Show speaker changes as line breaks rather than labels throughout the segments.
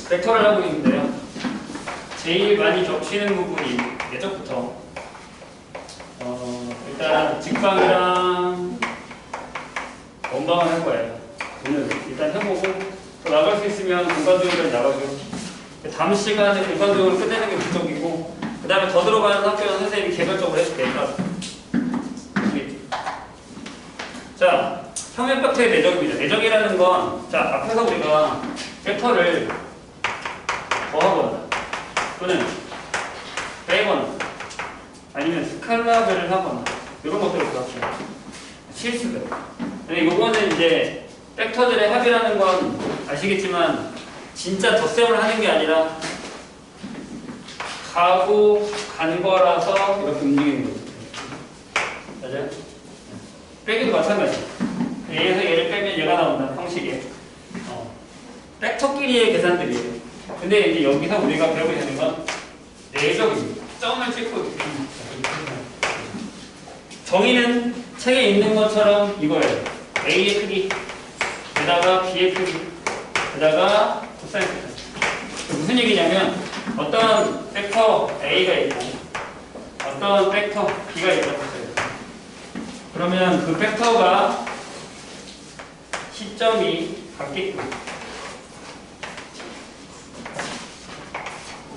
벡터를 하고 있는데요. 제일 많이 겹치는 부분이 예적부터 일단 직방이랑 원방을 할 거예요. 오늘 일단 해보고 또 나갈 수 있으면 공간적으로 나가고요. 다음 시간에 공간적으로 끝내는 게 목적이고 그 다음에 더 들어가는 학교는 선생님이 개별적으로 해도 되니까. 자, 평면 벡터의 내적입니다. 내적이라는 건 자 앞에서 우리가 벡터를 더하거나 또는 빼거나 아니면 스칼라별을 하거나 이런 것들을 구합시다. 실수들. 근데 요거는 이제 벡터들의 합이라는 건 아시겠지만 진짜 덧셈을 하는 게 아니라 가고 간 거라서 이렇게 움직이는 거죠. 맞아요? 빼기도 마찬가지. 얘에서 얘를 빼면 얘가 나온다. 형식에. 벡터끼리의 계산들이에요. 근데 이제 여기서 우리가 배우게 되는 건 내적입니다. 점을 찍고 정의는 책에 있는 것처럼 이거예요. A의 크기, 게다가 B의 크기, 게다가 코사인 세타. 무슨 얘기냐면 어떤 벡터 A가 있고 어떤 벡터 B가 있다고 했어요. 그러면 그 벡터가 시점이 같겠고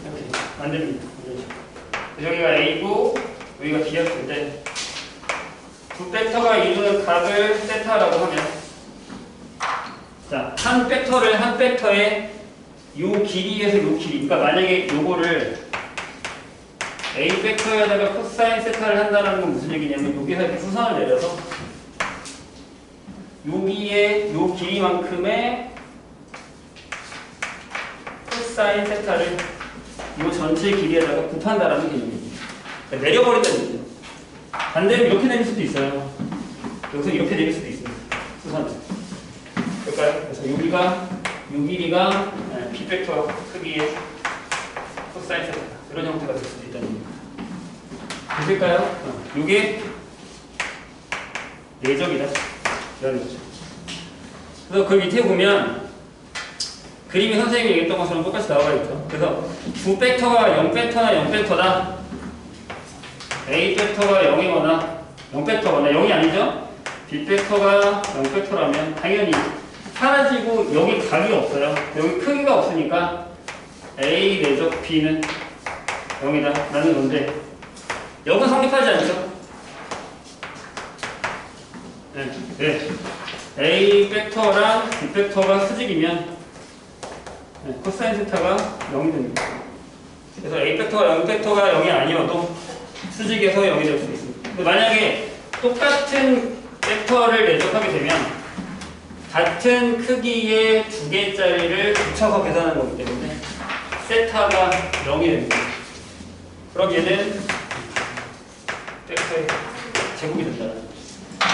이렇게 만듭니다. 여기가 A고 여기가 B였을 때 두 벡터가 이루는 각을 세타라고 하면 자, 한 벡터의 요 길이에서 요 길이 그러니까 만약에 요거를 A 벡터에다가 코사인 세타를 한다는 건 무슨 얘기냐면 여기서 이렇게 수선을 내려서 여기에 요 길이만큼의 코사인 세타를 요 전체 길이에다가 곱한다라는 개념입니다. 그러니까 내려버린다는 얘기죠. 반대로 이렇게 내릴 수도 있어요. 여기서 이렇게 내릴 수도 있습니다. 수선을. 그럴까요? 그래서 여기가 요 길이가 B 벡터 크기의 코사인 세타 이런 형태가 될 수도 있다는 얘기입니다. 되실까요? 요게 내적이다. 이런 거죠. 그래서 그 밑에 보면 그림이 선생님이 얘기했던 것처럼 똑같이 나와 있죠. 그래서 두 벡터가 0벡터나 0벡터다. A 벡터가 0이거나 0벡터거나 0이 아니죠? B 벡터가 0벡터라면 당연히 사라지고 여기 각이 없어요. 여기 크기가 없으니까 A 내적 B는 0이다 라는 건데 0은 성립하지 않죠? 네. A 벡터랑 B 벡터가 수직이면 코사인 세타가 0이 됩니다. 그래서 A 벡터가 0 벡터가 0이 아니어도 수직에서 0이 될 수 있습니다. 근데 만약에 똑같은 벡터를 내적하게 되면 같은 크기의 두 개짜리를 붙여서 계산하는 거기 때문에 세타가 0이 됩니다. 그럼 얘는 벡터의 제곱이 된다.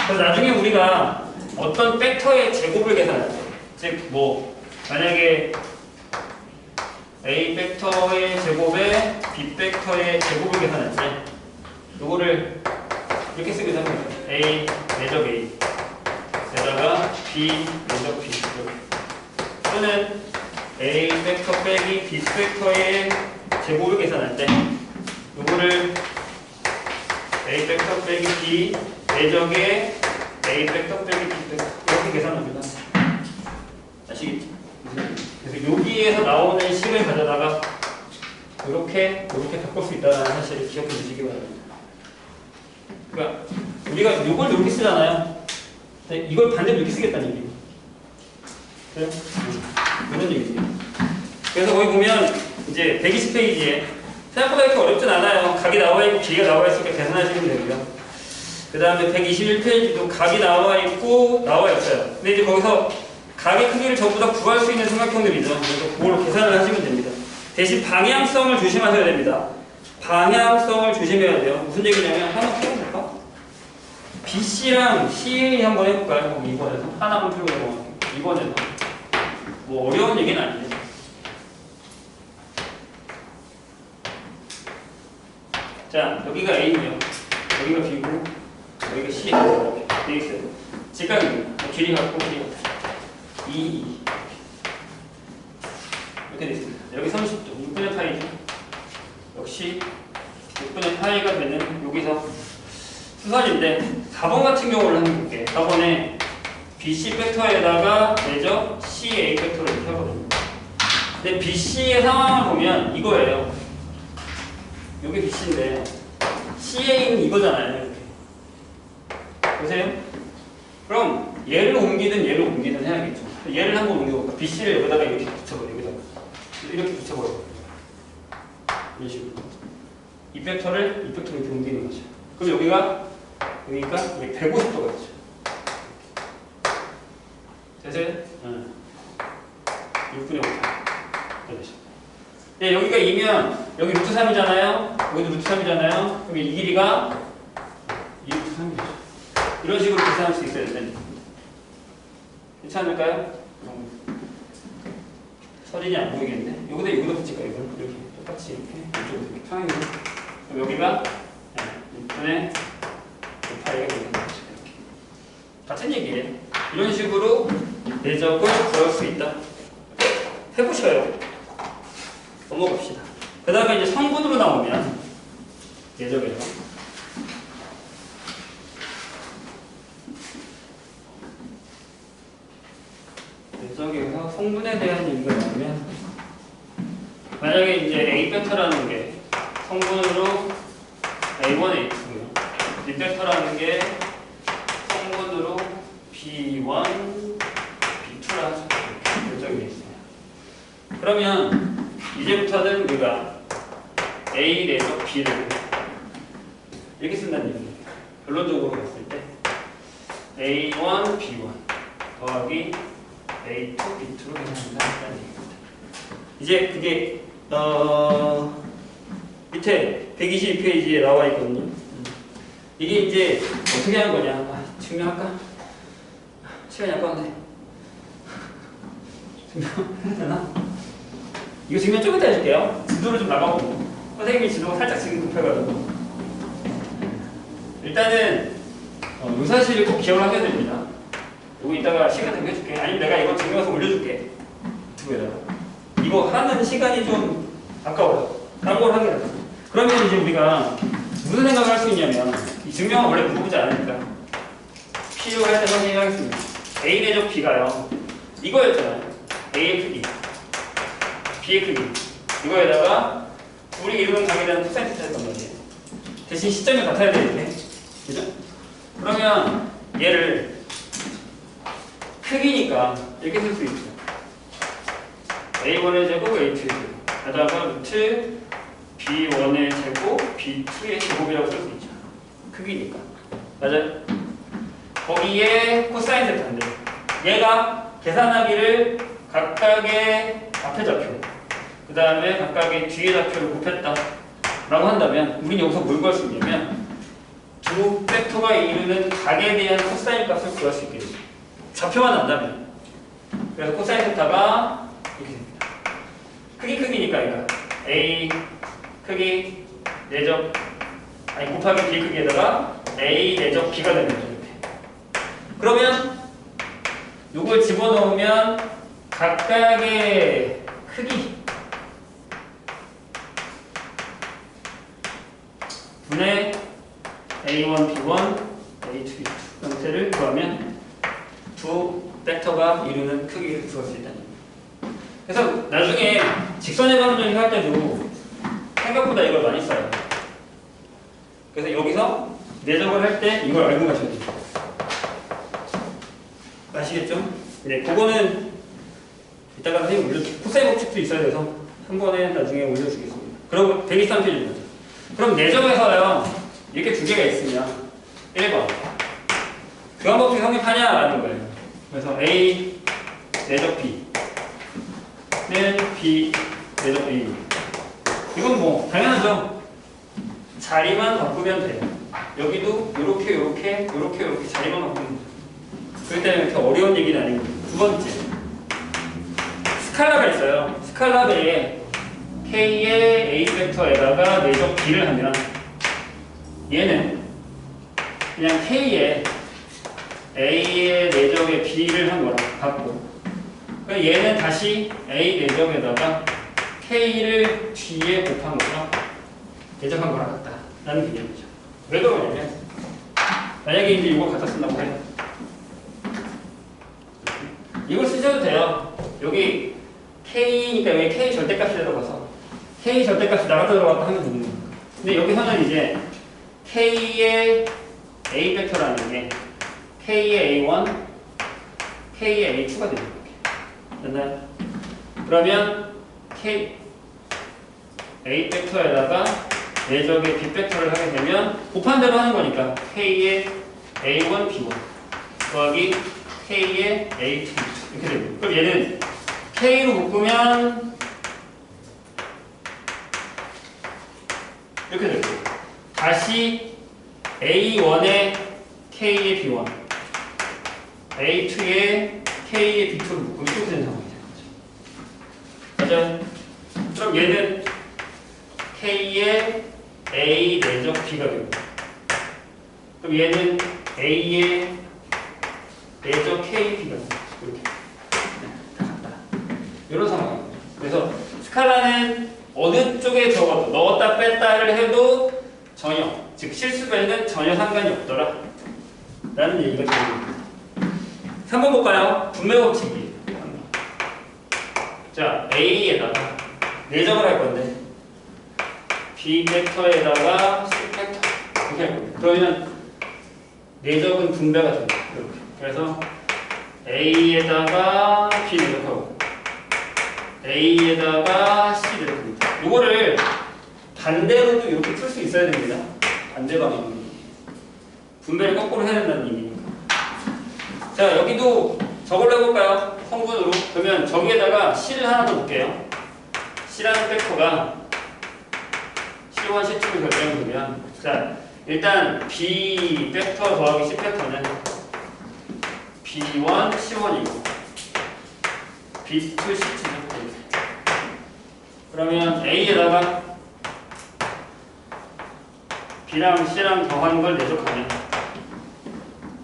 그래서 나중에 우리가 어떤 벡터의 제곱을 계산할 때, 즉 만약에 A 벡터의 제곱에 B 벡터의 제곱을 계산할 때 이거를 이렇게 쓰기도 합니다. A 내적 A 에다가 B 내적 B 또는 A 벡터 빼기 B 벡터의 제곱을 계산할 때 이거를 A 벡터 빼기 B 내적의 A 벡터 빼기 B 벡터 이렇게 계산합니다. 아시겠죠? 그래서 여기에서 나오는 식을 가져다가 이렇게 바꿀 수 있다는 사실을 기억해 주시기 바랍니다. 그러니까 우리가 이걸 이렇게 쓰잖아요. 근데 이걸 반대로 이렇게 쓰겠다는 얘기예요. 그래요? 이런 얘기죠. 그래서 거기 보면 이제 120페이지에 생각보다 이렇게 어렵진 않아요. 각이 나와 있고 길이가 나와 있으니까 계산하시면 되고요. 그 다음에 121페이지도 각이 나와 있고 나와 있어요. 근데 이제 거기서 각의 크기를 전부 다 구할 수 있는 삼각형들이죠. 그래서 그걸 계산을 하시면 됩니다. 대신 방향성을 조심하셔야 됩니다. 방향성을 조심해야 돼요. 무슨 얘기냐면 하나 풀어볼까? BC랑 CA 한번 해볼까요? 2번에서 하나만 풀고 넘어갈게요. 2번에서 어려운 얘기는 아니에요. 자, 여기가 A고요. 여기가 B고 여기가 C예요. 되어 있어요. 직각입니다. 길이 같고 길이 같고 2, 2. 이렇게 되어 있습니다. 여기 30도 6분의 파이죠. 역시 6분의 파이가 되는 여기서 수선인데 4번 같은 경우를 한번 볼게요. 4번에 BC 벡터에다가 내적 CA 벡터를 이렇게 하거든요. 근데 BC의 상황을 보면 이거예요. 여기 BC인데 CA는 이거잖아요. 이렇게. 보세요. 그럼 얘를 옮기든 얘를 옮기든 해야겠죠. 얘를 한번 옮겨볼까? BC를 여기다가 이렇게 붙여버려. 여기다가 이렇게 붙여버려. 이런 식으로. 이 벡터를 이렇게 옮기는 거죠. 그럼 여기가 이게 150도가 되죠. 되세요? 응. 6분의 5. 되죠. 네, 여기가 2면 여기 루트 3이잖아요. 여기도 루트 3이잖아요. 그럼 이 길이가 2 루트 3이죠. 이런 식으로 계산할 수 있어야 됩니다. 괜찮을까요? 서린이 안 보이겠네. 여기도 붙일까요? 이렇게 똑같이 이렇게 이쪽으로 이렇게 평행으로. 그럼 여기가 6분의 5파이가 되는 거죠. 이렇게. 같은 얘기예요. 이런 식으로 내적을 구할 수 있다. 해보셔요. 넘어갑시다. 그 다음에 이제 성분으로 나오면 내적에서 내적에서 성분에 대한 얘기가 나오면 만약에 이제 A 벡터라는 게 성분으로 A1, A2고요. B 벡터라는 게 성분으로 B1, B2라 하죠. 내적이 있어요. 그러면 이제부터는 우리가 A 내적 B를 이렇게 쓴다는 얘기예요. 결론적으로 봤을 때 A1, B1 더하기 A2, B2로 계산한다는 얘기입니다. 이제 그게 밑에 122페이지에 나와 있거든요. 이게 이제 어떻게 하는 거냐? 증명할까? 시간이 아까운데 증명해야 되나? 이거 증명 좀 이따 해줄게요. 지도를 좀 나가보고 선생님이 지도가 살짝 지금 급해가지고 일단은 요 사실을 꼭 기억을 하셔야 됩니다. 이거 이따가 시간 되면 해줄게. 아니면 내가 이거 증명해서 올려줄게. 유튜브에다가. 이거 하는 시간이 좀 아까워요. 다른 걸 하게 되죠. 그러면 이제 우리가 무슨 생각을 할 수 있냐면 이 증명은 원래 물어보지 않으니까 필요할 때 선생님이 하겠습니다. A 내적 B가요. 이거였잖아요. A의 크기, B의 크기. 이거에다가 우리 이루는 관계에 대한 코사인 했단 말이에요. 대신 시점이 같아야 되는데, 그죠? 그러면 얘를 크기니까 이렇게 쓸 수 있죠. A1의 제곱, A2의 제곱. 게다가 루트 B1의 제곱, B2의 제곱이라고 쓸 수 있죠. 크기니까. 맞아요? 거기에 코사인 세타인데 얘가 계산하기를 각각의 앞에 좌표 그 다음에 각각의 뒤에 좌표를 곱했다 라고 한다면 우리는 여기서 뭘 구할 수 있냐면 두 벡터가 이루는 각에 대한 코사인 값을 구할 수 있게 됩니다. 좌표만 안다면. 그래서 코사인 세타가 이렇게 됩니다. 크기니까 얘가 A 크기 내적 아니 곱하기 B 크기에다가 A 내적 B가 되는 거죠. 이렇게. 그러면 이걸 집어넣으면 각각의 크기 분의 A1, B1, A2, B2 형태를 구하면 두 벡터가 이루는 크기를 구할 수 있다는 겁니다. 그래서 나중에 직선의 방정식 할 때도 생각보다 이걸 많이 써요. 그래서 여기서 내적을 할 때 이걸 알고 가셔야 돼요. 아시겠죠? 네, 그거는 이따가 선생님 올려줄게요. 코사인 법칙도 있어야 돼서 한 번에 나중에 올려주겠습니다. 그럼 123페이지입니다. 그럼 내적에서요 이렇게 두 개가 있으면 1번 교환법칙 성립하냐라는 거예요. 그래서 A 내적 B는 B 내적 A. 이건 뭐 당연하죠. 자리만 바꾸면 돼요. 여기도 요렇게 자리만 바꾸면 돼요. 그렇기 때문에 이렇게 어려운 얘기는 아닙니다. 두 번째 스칼라가 있어요. 스칼라 배에 K의 A 벡터에다가 내적 B를 하면 얘는 그냥 K의 A의 내적의 B를 한 거랑 같고 얘는 다시 A 내적에다가 K를 D에 곱한 거랑 대적한 거랑 같다 라는 개념이죠. 왜 그러냐면 만약에 이제 이걸 갖다 쓴다고 해요. 이걸 쓰셔도 돼요. 여기 K니까 여기 K 절대값이 들어가서 K 절대값이 나갔다 들어갔다 하면 되는 거예요. 근데 여기서는 이제 K의 A 벡터라는 게 K의 A1, K의 A2가 되는 거예요. 됐나요? 그러면 K A 벡터에다가 내적의 B 벡터를 하게 되면 곱한 대로 하는 거니까 K의 A1, B1 더하기 K의 A2, B2 이렇게 됩니다. 그럼 얘는 K로 묶으면 이렇게 되고 다시 A1에 K의 B1 A2에 K의 B2를 묶으면 이렇게 되는 상황이 되는 거죠. 맞아요? 그럼 얘는 K의 A 내적 B가 되고 그럼 얘는 A의 내적 K, B가 되고 이렇게 다 같다. 이런 상황입니다. 그래서 스칼라는 어느 쪽에 적어도 넣었다 뺐다를 해도 전혀 즉 실수배는 전혀 상관이 없더라 라는 얘기가 됩니다. 3번 볼까요? 분매 법칙이에요. 자, A에다가 내적을 할 건데 B 벡터에다가 C 벡터 이렇게 할 겁니다. 그러면 내적은 분배가 됩니다. 이렇게. 그래서 A에다가 B 내적하고 A에다가 C 내적합니다. 이거를 반대로도 이렇게 풀 수 있어야 됩니다. 반대 방향으로. 분배를 거꾸로 해야 된다는 의미니까. 자, 여기도 저걸로 해볼까요? 성분으로. 그러면 저기에다가 C를 하나 더 볼게요. C라는 벡터가 C1, C2를 결정해보면 자, 일단 B 벡터 더하기 C 벡터는 B1, C1이고 B2, C2죠. 그러면 A에다가 B랑 C랑 더하는 걸 내적하면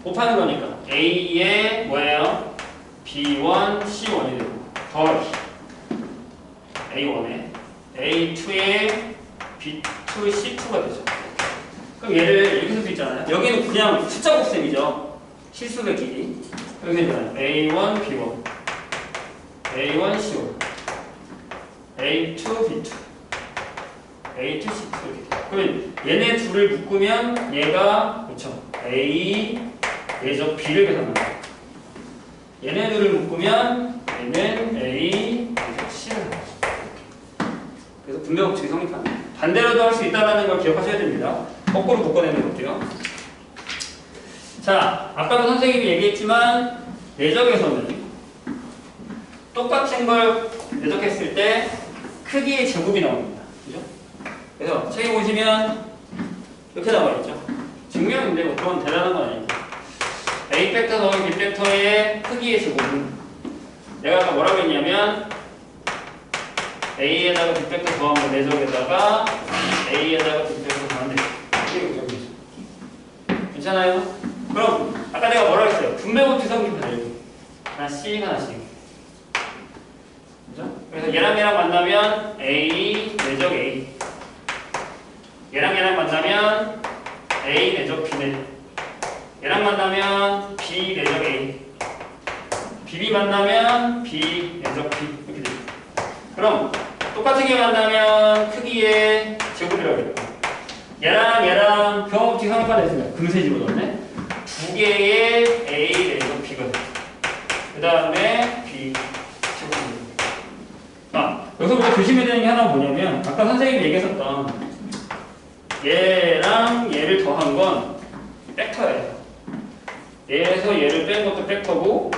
곱하는 거니까 A에 뭐예요? B1, C1이 되고 더하기 A1에 A2에 B2, C2가 되죠. 그럼 얘를 이렇게 쓸 수 있잖아요. 여기는 그냥 숫자 곱셈이죠. 실수의 길이. 여기 있잖아요. A1, B1 A1, C1 A2, B2 A2, C2 이렇게. 그러면 얘네 둘을 묶으면 얘가 그렇죠. A 내적 B를 계산한다. 얘네 둘을 묶으면 얘는 A 내적 C를 한다. 그래서 분배 법칙이 성립합니다. 반대로도 할 수 있다는 걸 기억하셔야 됩니다. 거꾸로 묶어내는 것도요. 자, 아까도 선생님이 얘기했지만 내적에서는 똑같은 걸 내적했을 때 크기의 제곱이 나옵니다. 그죠? 그래서 책에 보시면 이렇게 나와 있죠. 증명인데 뭐 그건 대단한 건 아니고 A 벡터 더하기 B 벡터의 크기의 제곱은 내가 아까 뭐라고 했냐면 A에다가 B 벡터 더한 거 내적에다가 A에다가 B 벡터 더한 거 괜찮아요? 그럼 아까 내가 뭐라고 했어요? 분배 법칙 성립하자. 하나씩 하나씩. 그죠? 그래서 얘랑 얘랑 만나면 A 내적 A 얘랑 얘랑 만나면 A 내적 B 내 얘랑 만나면 B 내적 A BB 만나면 B 내적 B 이렇게 되죠. 그럼 똑같은 게 만나면 크기의 제곱이라고 했고 얘랑 얘랑 병합법칙 성립하자 했으면 금세 집어넣네. 두 개의 A 내적 B가 돼. 그 다음에 B 제곱입니다. 아, 여기서 우리가 조심해야 되는 게 하나 뭐냐면 아까 선생님이 얘기했었던 얘랑 얘를 더한 건 벡터예요. 얘에서 얘를 뺀 것도 벡터고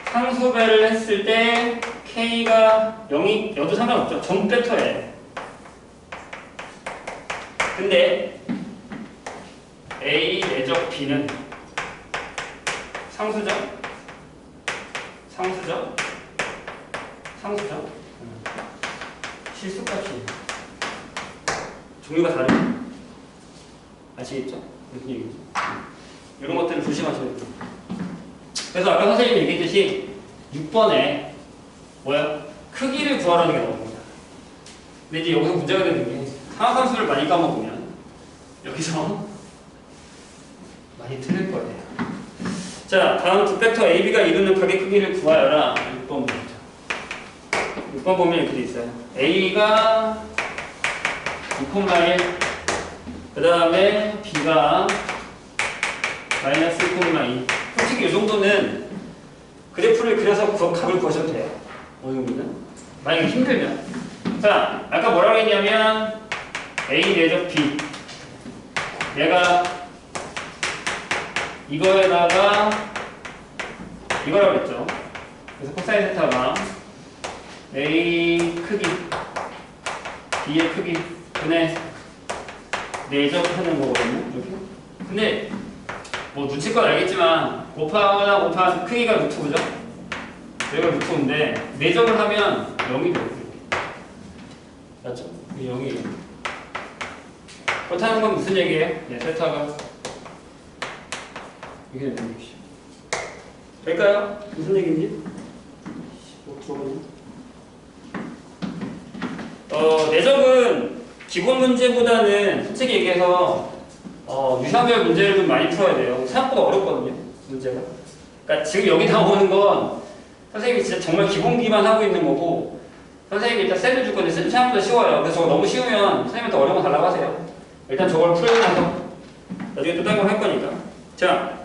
상수배를 했을 때 K가 0이 여도 상관없죠. 전 벡터예요. 근데 A 내적 B는 상수죠? 상수죠? 상수죠? 실수값이에요. 종류가 다르죠? 아시겠죠? 무슨 얘기죠? 이런 것들을 조심하셔야 돼요. 그래서 아까 선생님이 얘기했듯이 6번에 뭐야? 크기를 구하라는 게 나옵니다. 근데 이제 여기서 문제가 되는 게 상하함수를 많이 까먹으면 여기서 많이 틀릴 거예요. 자, 다음 두 벡터 AB가 이루는 각의 크기를 구하여라. 6번 보죠. 6번 보면 이렇게 돼 있어요. A가 2,1, 그 다음에 B가 마이너스 1,2. 솔직히 이 정도는 그래프를 그려서 각을 구하셔도 돼요. 어느 정도는. 만약에 힘들면. 자, 아까 뭐라고 했냐면 A 내적 B. 얘가 이거에다가 이거라고 했죠. 그래서 코사인 세타가 A 크기, B의 크기 분의 내적하는 거거든요. 이렇게. 근데 뭐 눈치껏 알겠지만 곱하거나 크기가 루트죠. 여기가 루트인데 내적을 하면 0이 돼요. 맞죠? 0이에요. 그렇다는 건 무슨 얘기예요? 네, 세타가 이게 되는 얘기죠. 될까요? 무슨 얘기인지? 내적은 기본 문제보다는 솔직히 얘기해서 유사별 문제를 좀 많이 풀어야 돼요. 생각보다 어렵거든요, 문제가. 그러니까 지금 여기 나오는 건 선생님이 진짜 정말 기본기만 하고 있는 거고, 선생님이 일단 쌤을 줄 건데 쌤 생각보다 쉬워요. 그래서 저거 너무 쉬우면 선생님한테 어려운 거 달라고 하세요. 일단 저걸 풀고 나서 나중에 또 다른 걸 할 거니까. 자,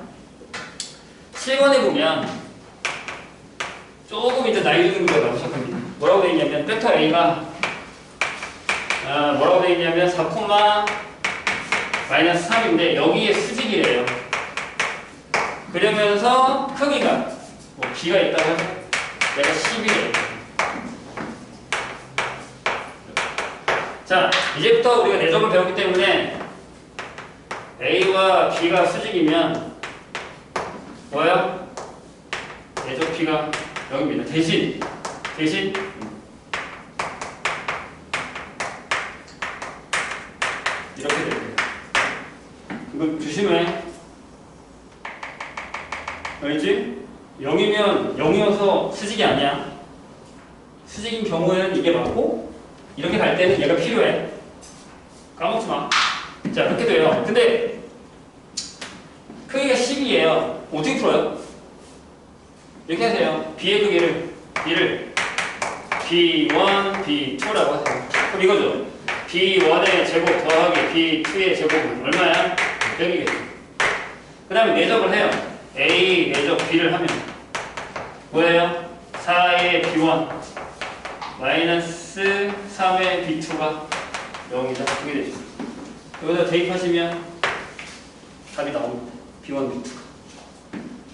7번에 보면 조금 이제 나이 드는 게 나오기 시작합니다. 뭐라고 되어 있냐면 벡터 A가 뭐라고 되어 있냐면 4, 마이너스 3인데 여기에 수직이래요. 그러면서 크기가 뭐 B가 있다고 해서 얘가 10이래요. 자, 이제부터 우리가 내적을 배웠기 때문에 A와 B가 수직이면 뭐예요? 내적 B가 0입니다. 대신 이렇게 됩니다. 이거 조심해. 알지? 0이면 0이어서 수직이 아니야. 수직인 경우에는 이게 맞고 이렇게 갈 때는 얘가 필요해. 까먹지 마. 자, 그렇게 돼요. 근데 크기가 10이에요. 어떻게 풀어요? 이렇게 하세요. B의 크기를 B1, B2라고 하세요. 그럼 이거죠. B1의 제곱 더하기 B2의 제곱은 얼마야? 100이겠죠. 그 다음에 내적을 해요. A 내적 B를 하면 뭐예요? 4의 B1 마이너스 3의 B2가 0이다. 그게 되죠. 여기다 대입하시면 답이 나옵니다. B1, B2가.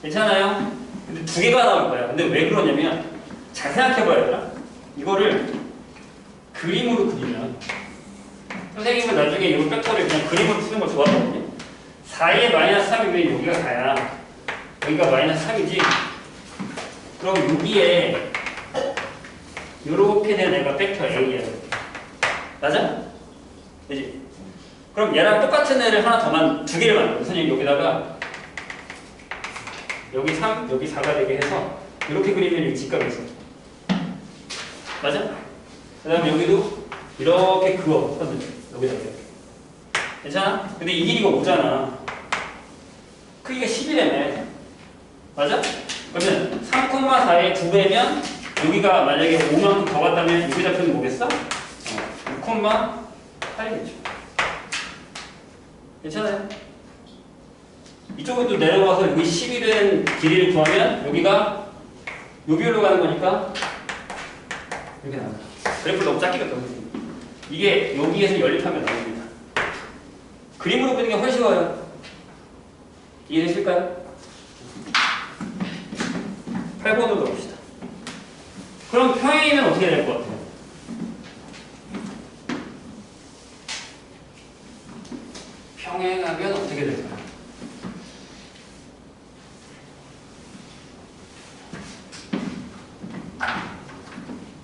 괜찮아요? 근데 두 개가 나올 거야. 근데 왜 그러냐면 잘 생각해봐야 되나? 이거를 그림으로 그리면 선생님은 나중에 이 벡터를 그냥 그림으로 푸는 걸 좋아하거든요. 4의 마이너스 3이면 여기가 4야. 여기가 마이너스 3이지. 그럼 여기에 이렇게 된 애가 벡터 A야. 맞아? 그지? 그럼 얘랑 똑같은 애를 하나 더만 두 개를 만들어. 선생님 여기다가 여기 3, 여기 4가 되게 해서 이렇게 그리면 이 직각이 있어. 맞아? 그 다음에 여기도 이렇게 그어. 여기다 이렇게. 괜찮아? 근데 이 길이가 5잖아. 크기가 10이라며. 맞아? 그러면 3,4의 2배면 여기가 만약에 5만큼 더 갔다면 여기 좌표는 뭐겠어? 6,8이겠죠. 괜찮아요? 이쪽으로 내려와서 여기 10이 된 길이를 구하면 여기가 요 비율로 가는 거니까 이렇게 나와요. 그래프를 너무 작게 그렸다. 이게 여기에서 연립하면 나옵니다. 그림으로 그리는 게 훨씬 쉬워요. 이해되실까요? 8번으로 가봅시다. 그럼 평행이면 어떻게 될 것 같아요? 평행하면 어떻게 될까요?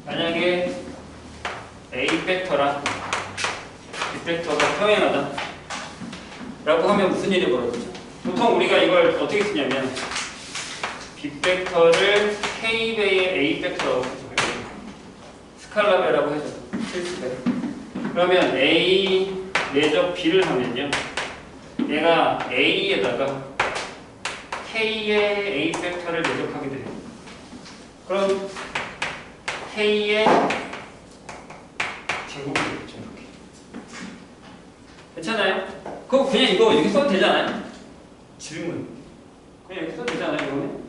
만약에 A 벡터랑 B 벡터가 평행하다 라고 하면 무슨 일이 벌어지죠? 보통 우리가 이걸 어떻게 쓰냐면 B 벡터를 K배의 A 벡터라고 쓰죠. 스칼라배라고 해줘. 실수배. 그러면 A 내적 B를 하면요. 얘가 A에다가 K의 A 벡터를 내적하게 돼요. 그럼 K의 제곱이 되겠죠. 이렇게. 괜찮아요? 그거 그냥 이거 이렇게 써도 되잖아요? 질문. 그냥 이렇게 써도 되잖아요, 이거는?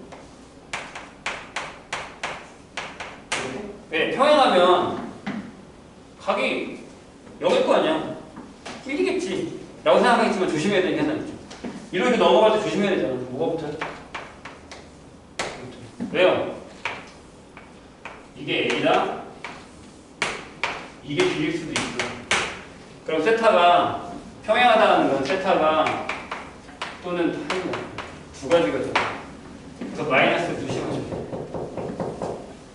왜? 평행하면 각이 여길 거 아니야. 1이겠지. 라고 생각하겠지만 조심해야 되는 게 하나 있죠. 이렇게 넘어갈 때 조심해야 되잖아. 뭐가 붙어요? 왜요? 이게 A다. 이게 B일 수도 있고. 그럼 세타가 평행하다는 건 세타가 또는 두 가지가 돼. 그래서 마이너스를 조심하셔요.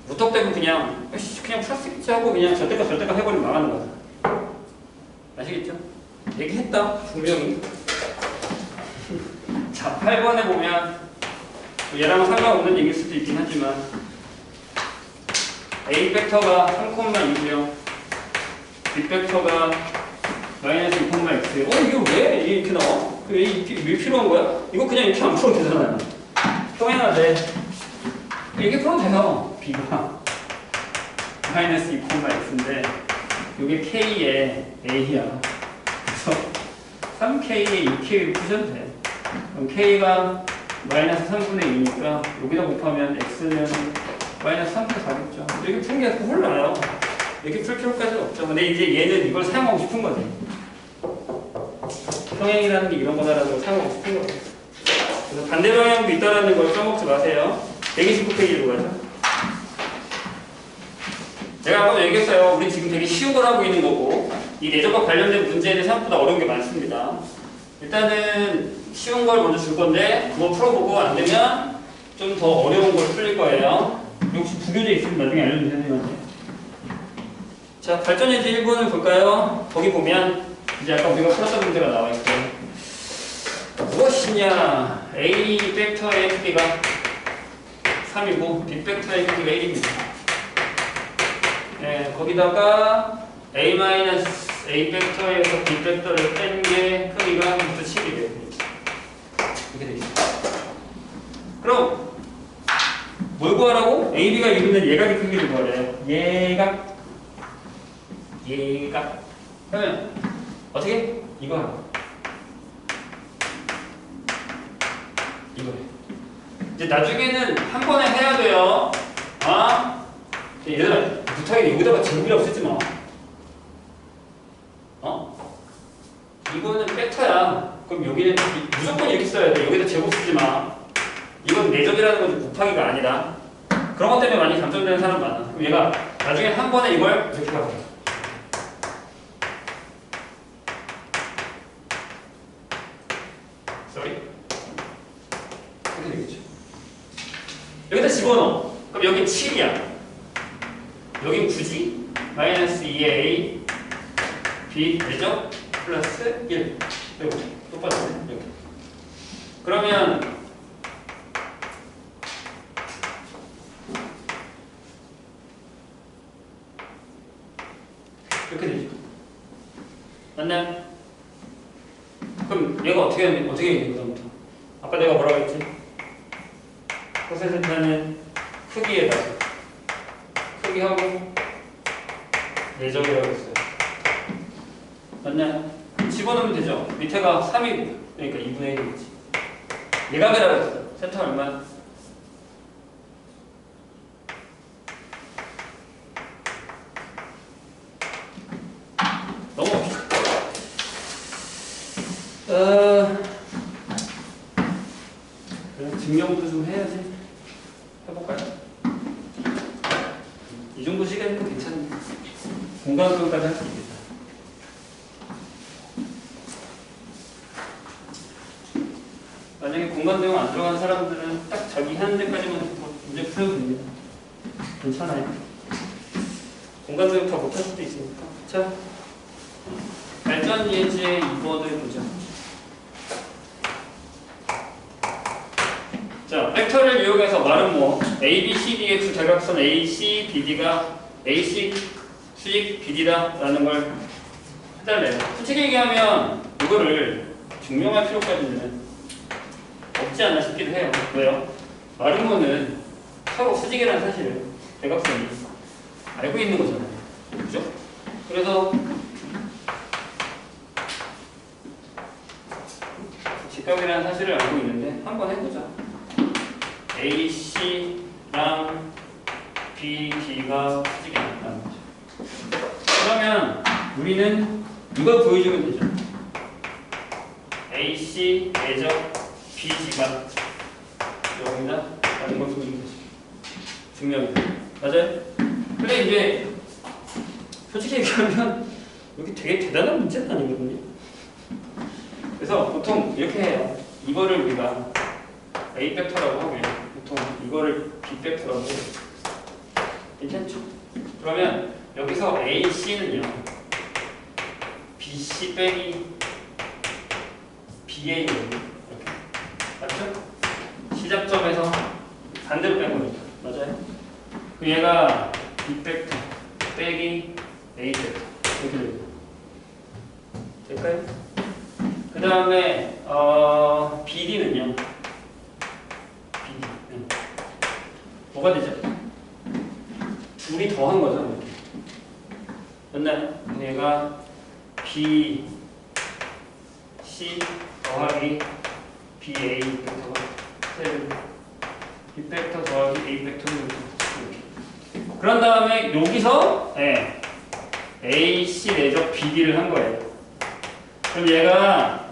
무턱대고 그냥 풀었겠지 하고 그냥 절대값 해버리면 망하는 거야. 아시겠죠? 얘기했다 분명히. 자, 8번에 보면 얘랑 상관없는 얘기일 수도 있긴 하지만 A 벡터가 3,2고요. B 벡터가 마이너스 2,x예요. 이거 왜 이렇게 나와? 왜 필요한 거야? 이거 그냥 이렇게 안 풀어도 되잖아요. 평행하되 이렇게 풀어도 돼요. B가 마이너스 2,x인데 이게 K의 A야. 그래서 3K의 2K를 푸셔도 돼. 그럼 K가 마이너스 3분의 2니까 여기다 곱하면 X는 마이너스 3분의 4겠죠. 이렇게 푸는 게 몰라요. 이렇게 풀 필요까지는 없죠. 근데 이제 얘는 이걸 사용하고 싶은 거지. 평행이라는 게 이런 거다라는 걸 사용하고 싶은 거지. 그래서 반대 방향도 있다라는 걸 써먹지 마세요. 129페이지로 가죠. 제가 아까도 얘기했어요. 우리 지금 되게 쉬운 걸 하고 있는 거고 이 내적과 관련된 문제는 생각보다 어려운 게 많습니다. 일단은 쉬운 걸 먼저 줄 건데 그거 풀어보고 안 되면 좀 더 어려운 걸 풀릴 거예요. 혹시 부교재 있으면 나중에 알려주세요, 선생님한테. 자, 발전예제 1번을 볼까요? 거기 보면 이제 아까 우리가 풀었던 문제가 나와 있어요. 무엇이냐? A 벡터의 크기가 3이고 B 벡터의 크기가 1입니다. 네, 거기다가 A 벡터에서 B 벡터를 뺀 게 크기가 7이래요. 이렇게 돼 있어요. 그럼 뭘 구하라고? A, B가 이루는 예각의 크기를 구하래요. 예각. 그러면 어떻게? 이거 하라. 이거래. 이제 나중에는 한 번에 해야 돼요. 아? 얘들아, 부탁이 여기다가 제곱이라고 쓰지 마. 이거는 벡터야. 그럼 여기는 무조건 이렇게 써야 돼. 여기다 제곱 쓰지 마. 이건 내적이라는 거지 곱하기가 아니라. 그런 것 때문에 많이 감정되는 사람 많아. 그럼 얘가 나중에 한 번에 이걸 이렇게 하고. 이렇게 되겠죠. 여기다 집어넣어. 그럼 여기 7이야. 여긴 굳이 마이너스 2A B 내적 플러스 1. 이렇게 똑같네. 이렇게. 그러면 이렇게 되죠. 맞나요? 그럼 얘가 어떻게 있는 거부터? 아까 내가 뭐라고 했지? 코사센터는 크기에다가 크기하고 내적이라고 했어요. 맞나요? 집어넣으면 되죠. 밑에가 3이고 그러니까 2분의 1이겠지. 예각이라고 했어요. 센터 얼마? 넘어갑시다. 증명도 좀 해야지. 해볼까요? 이 정도 시간이면 괜찮네. 공간교육까지 할 수 있겠다. 만약에 공간 내용 안 들어간 사람들은 딱 자기 하는 데까지만 문제 풀어도 됩니다. 괜찮아요. 공간 내용 다 못할 수도 있으니까. 자, 발전 예제 2번을 보자. 자, 벡터를 이용해서 말은 뭐 A, B, C, D의 두 대각선 AC, BD가 AC 수직 BD다 라는 걸 해달래요. 솔직히 얘기하면 이거를 증명할 필요까지는 없지 않나 싶기도 해요. 왜요? 마름모는 서로 수직이라는 사실을 대각선이 알고 있는 거잖아요. 그죠? 그래서 직각이라는 사실을 알고 있는데 한번 해보자. AC랑 BD가 수직이 나타나는 거죠. 그러면 우리는 이걸 보여주면 되죠. AC 내적 BD가 여기다 라는 걸 보여주면 되죠. 증명이다. 맞아요? 근데 이제 솔직히 얘기하면 여기 되게 대단한 문제는 아니거든요. 그래서 보통 이렇게 해요. 이거를 우리가 A 벡터라고 하고요. 보통 이거를 B 벡터라고 해요. 괜찮죠? 그러면 여기서 AC는요. BC 빼기 BA 이렇게. 맞죠? 시작점에서 반대로 뺀 거니까. 맞아요? 그 얘가 B 벡터 빼기 A 벡터 이렇게 됩니다. 될까요? 그 다음에 BD는요. BD 뭐가 되죠? 둘이 더한 거죠. 이렇게. 맞나요? 얘가 BC 더하기 BA 벡터가 B 벡터 더하기 A 벡터 이렇게. 그런 다음에 여기서 AC 내적 BD를 한 거예요. 그럼 얘가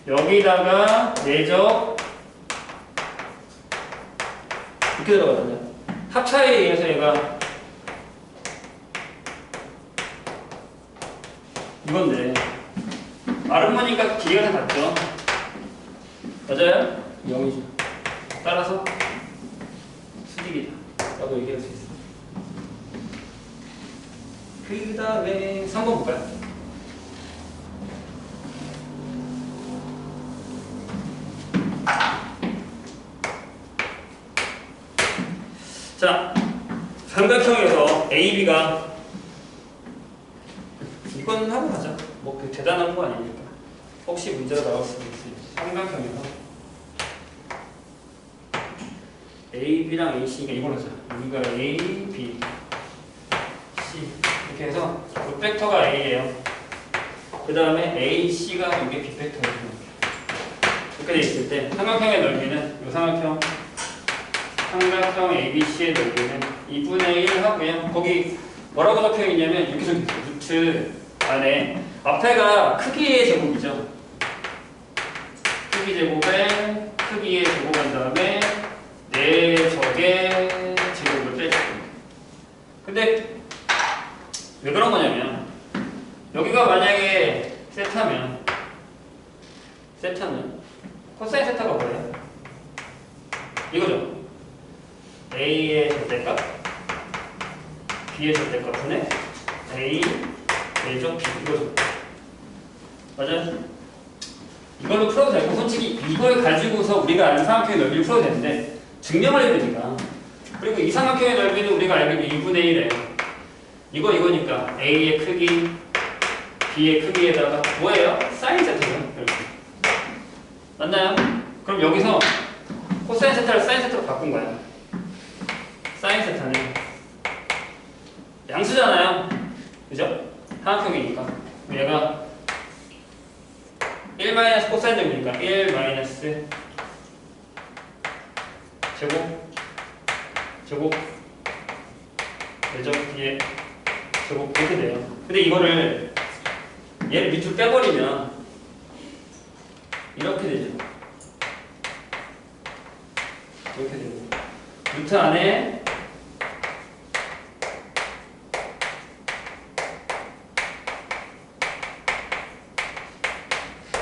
여기다가 내적 이렇게 들어가거든요. 합차에 의해서 얘가 이건데 아르모니까 길이가 다 같죠? 맞아요? 0이죠. 따라서 수직이다 라고 얘기할 수 있어요. 그 다음에 3번 볼까요? 자, 삼각형에서 AB가 이건 하고 가자. 뭐 그 대단한 거 아니니까. 혹시 문제가 나올 수도 있으니까. 삼각형에서 AB랑 AC가 이걸 하자. 여기가 A, B, C 이렇게 해서 그 벡터가 A예요. 그 다음에 AC가 이게 B 벡터예요. 이렇게 돼 있을 때 삼각형의 넓이는 이 삼각형 ABC의 넓이는 2분의 1 하고요. 거기 뭐라고 적혀 있냐면 이렇게 적혀 있어요. 루트 안에 앞에가 크기의 제곱이죠. 크기 제곱에 크기의 제곱한 다음에 내적의 제곱을 빼줄 겁니다. 근데 왜 그런 거냐면 여기가 만약에 세타면 코사인 세타가 뭐예요? 이거죠. A의 절대값 B의 절대값분의 A 내적 B 이거죠. 맞아요? 이걸로 풀어도 되고 솔직히 이걸 가지고서 우리가 아는 삼각형의 넓이를 풀어도 되는데 증명을 해야 되니까. 그리고 이 삼각형의 넓이는 우리가 알기로 2분의 1에 이거니까 A의 크기 B의 크기에다가 뭐예요? 사인 세타죠. 이렇게. 맞나요? 그럼 여기서 코사인 세타를 사인 세타로 바꾼 거야. 사인 세타는 양수잖아요. 그죠? 삼각형이니까. 얘가 1 마이너스 코사인 제곱이니까 1 마이너스 제곱 내적 B의 제곱 이렇게 돼요. 근데 이거를 얘를 밑으로 빼버리면 이렇게 되죠. 이렇게 되고 루트 안에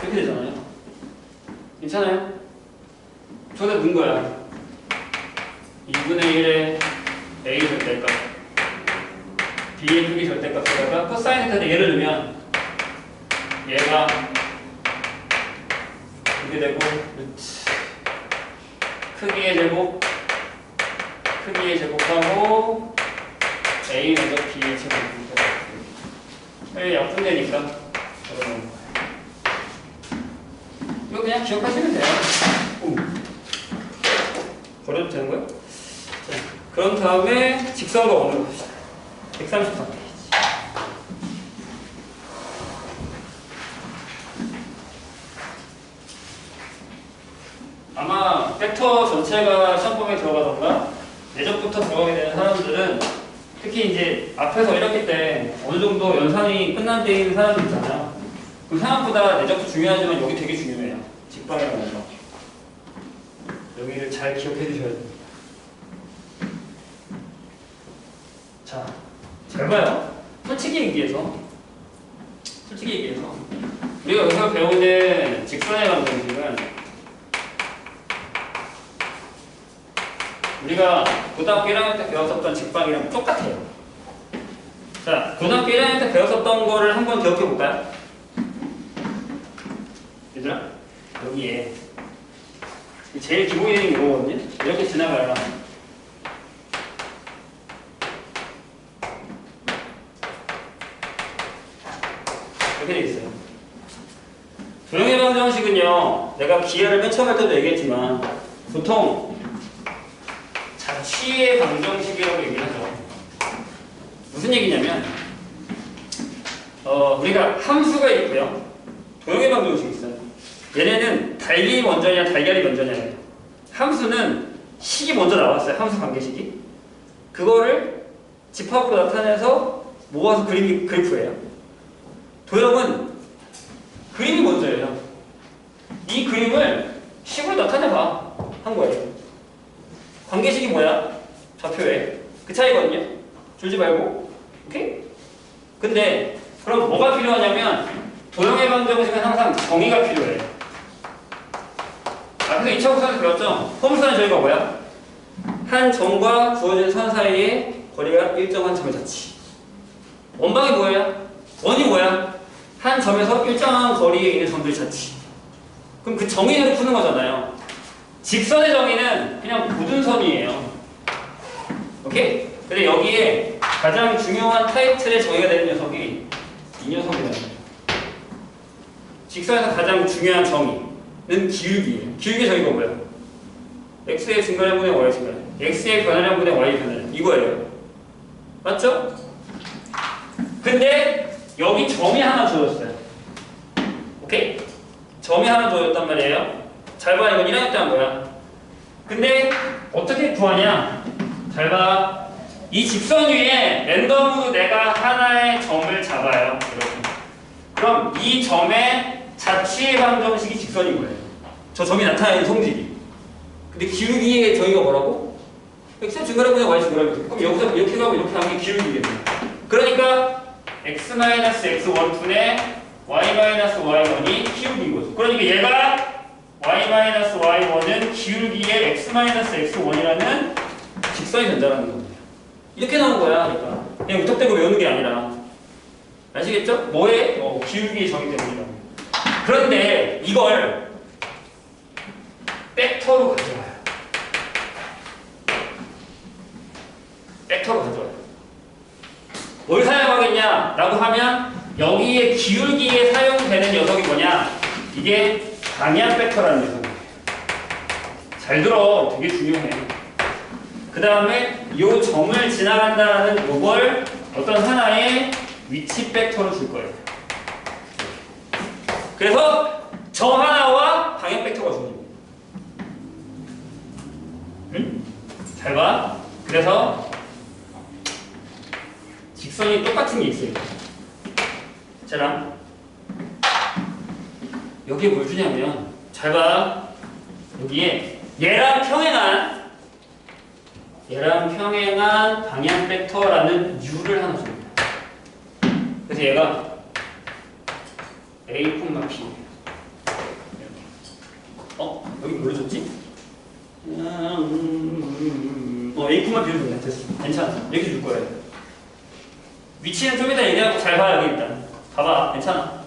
이렇게 되잖아요. 괜찮아요? 저기다 넣은 거야. 2분의 1의 A 절대값 B의 크기 절대값에다가 코사인 세타인데 예를 들면 얘가 이렇게 되고 루트 크기의 제곱하고 A 먼저 B의 제곱. 약분되니까 이거 그냥 기억하시면 돼요. 버려도 되는 거야? 자, 그런 다음에 직선과 원을 봅시다. 133페이지. 아마 벡터 전체가 시험범위에 들어가던가 내적부터 들어가게 되는 사람들은 특히 이제 앞에서 이렇게 때 어느 정도 연산이 끝난 데 있는 사람들 있잖아요. 그 생각보다 내적도 중요하지만 여기 되게 중요해요. 직방이라는 거. 여기를 잘 기억해 두셔야 됩니다. 자, 잘 봐요. 솔직히 얘기해서 우리가 여기서 배우는 직선의 방정식은 우리가 고등학교 1학년 때 배웠었던 직방이랑 똑같아요. 자, 고등학교 1학년 때 배웠었던 거를 한번 기억해 볼까요? 얘들아, 여기에 제일 기본이 되는 게 이거거든요. 이렇게 지나가라. 이렇게 돼 있어요. 도형의 방정식은요, 내가 기하를 맨 처음 할 때도 얘기했지만 보통 자취의 방정식이라고 얘기를 하죠. 무슨 얘기냐면 우리가 함수가 있고요. 도형의 방정식이 있어요. 얘네는 달리 먼저냐 달걀이 먼저냐예요. 함수는 식이 먼저 나왔어요. 함수 관계식이. 그거를 집합으로 나타내서 모아서 그림이 그래프예요. 도형은 그림이 먼저예요. 이 그림을 식으로 나타내봐 한 거예요. 관계식이 뭐야? 좌표에. 그 차이거든요. 줄지 말고. 오케이? 근데 그럼 뭐가 필요하냐면 도형의 방정식은 항상 정의가 필요해요. 앞에서 2차 함수에서 배웠죠? форм수는 저희가 뭐야? 한 점과 주어진 선 사이의 거리가 일정한 점의 자치. 원방이 뭐예요? 원이 뭐야? 한 점에서 일정한 거리에 있는 점들의 자치. 그럼 그 정의를 푸는 거잖아요. 직선의 정의는 그냥 고준선이에요. 오케이? 근데 여기에 가장 중요한 타이틀의 정의가 되는 녀석이 이 녀석이라는 거죠. 직선에서 가장 중요한 정의는 기울기예요. 기울기 정의가 뭐예요? x의 증가량분의 y 증가량, x의 변화량분의 y 변화량, 이거예요. 맞죠? 근데 여기 점이 하나 주어졌어요. 오케이? 점이 하나 주어졌단 말이에요. 잘 봐, 이건 1학년 때 한 거야. 근데 어떻게 구하냐? 잘 봐. 이 직선 위에 랜덤으로 내가 하나의 점을 잡아요. 이렇게. 그럼 이 점의 자취의 방정식이 직선인 거예요. 저 점이 나타내는 성질이. 근데 기울기의 저희가 뭐라고? x 증가량분의 y 증가량분. 그럼 여기서 이렇게 가고 이렇게 하는 게 기울기겠네요. 그러니까 x-x1분의 y-y1이 기울기인 거죠. 그러니까 얘가 y-y1은 기울기의 x-x1이라는 직선이 된다는 겁니다. 이렇게 나온 거야. 그러니까 그냥 우탁대고 외우는 게 아니라. 아시겠죠? 뭐에? 기울기의 정의 때문이라고. 그런데 이걸 벡터로 가져와요. 벡터로 가져와요. 뭘 사용하겠냐? 라고 하면 여기에 기울기에 사용되는 녀석이 뭐냐? 이게 방향 벡터라는 녀석이에요. 잘 들어. 되게 중요해. 그 다음에 이 점을 지나간다는 요걸 어떤 하나의 위치 벡터로 줄 거예요. 그래서 점 하나와 방향 벡터가 주는 거예요. 응? 잘 봐. 그래서 직선이 똑같은 게 있어요. 자, 여기에 뭘 주냐면 잘 봐. 여기에 얘랑 평행한 방향 벡터라는 u를 하나 줍니다. 그래서 얘가 a, p 여기 뭘로 줬지? a, b로 줬네. 됐어. 괜찮아. 이렇게 줄 거예요. 위치는 좀 이따 얘기하고 잘 봐. 여기 일단 봐봐. 괜찮아.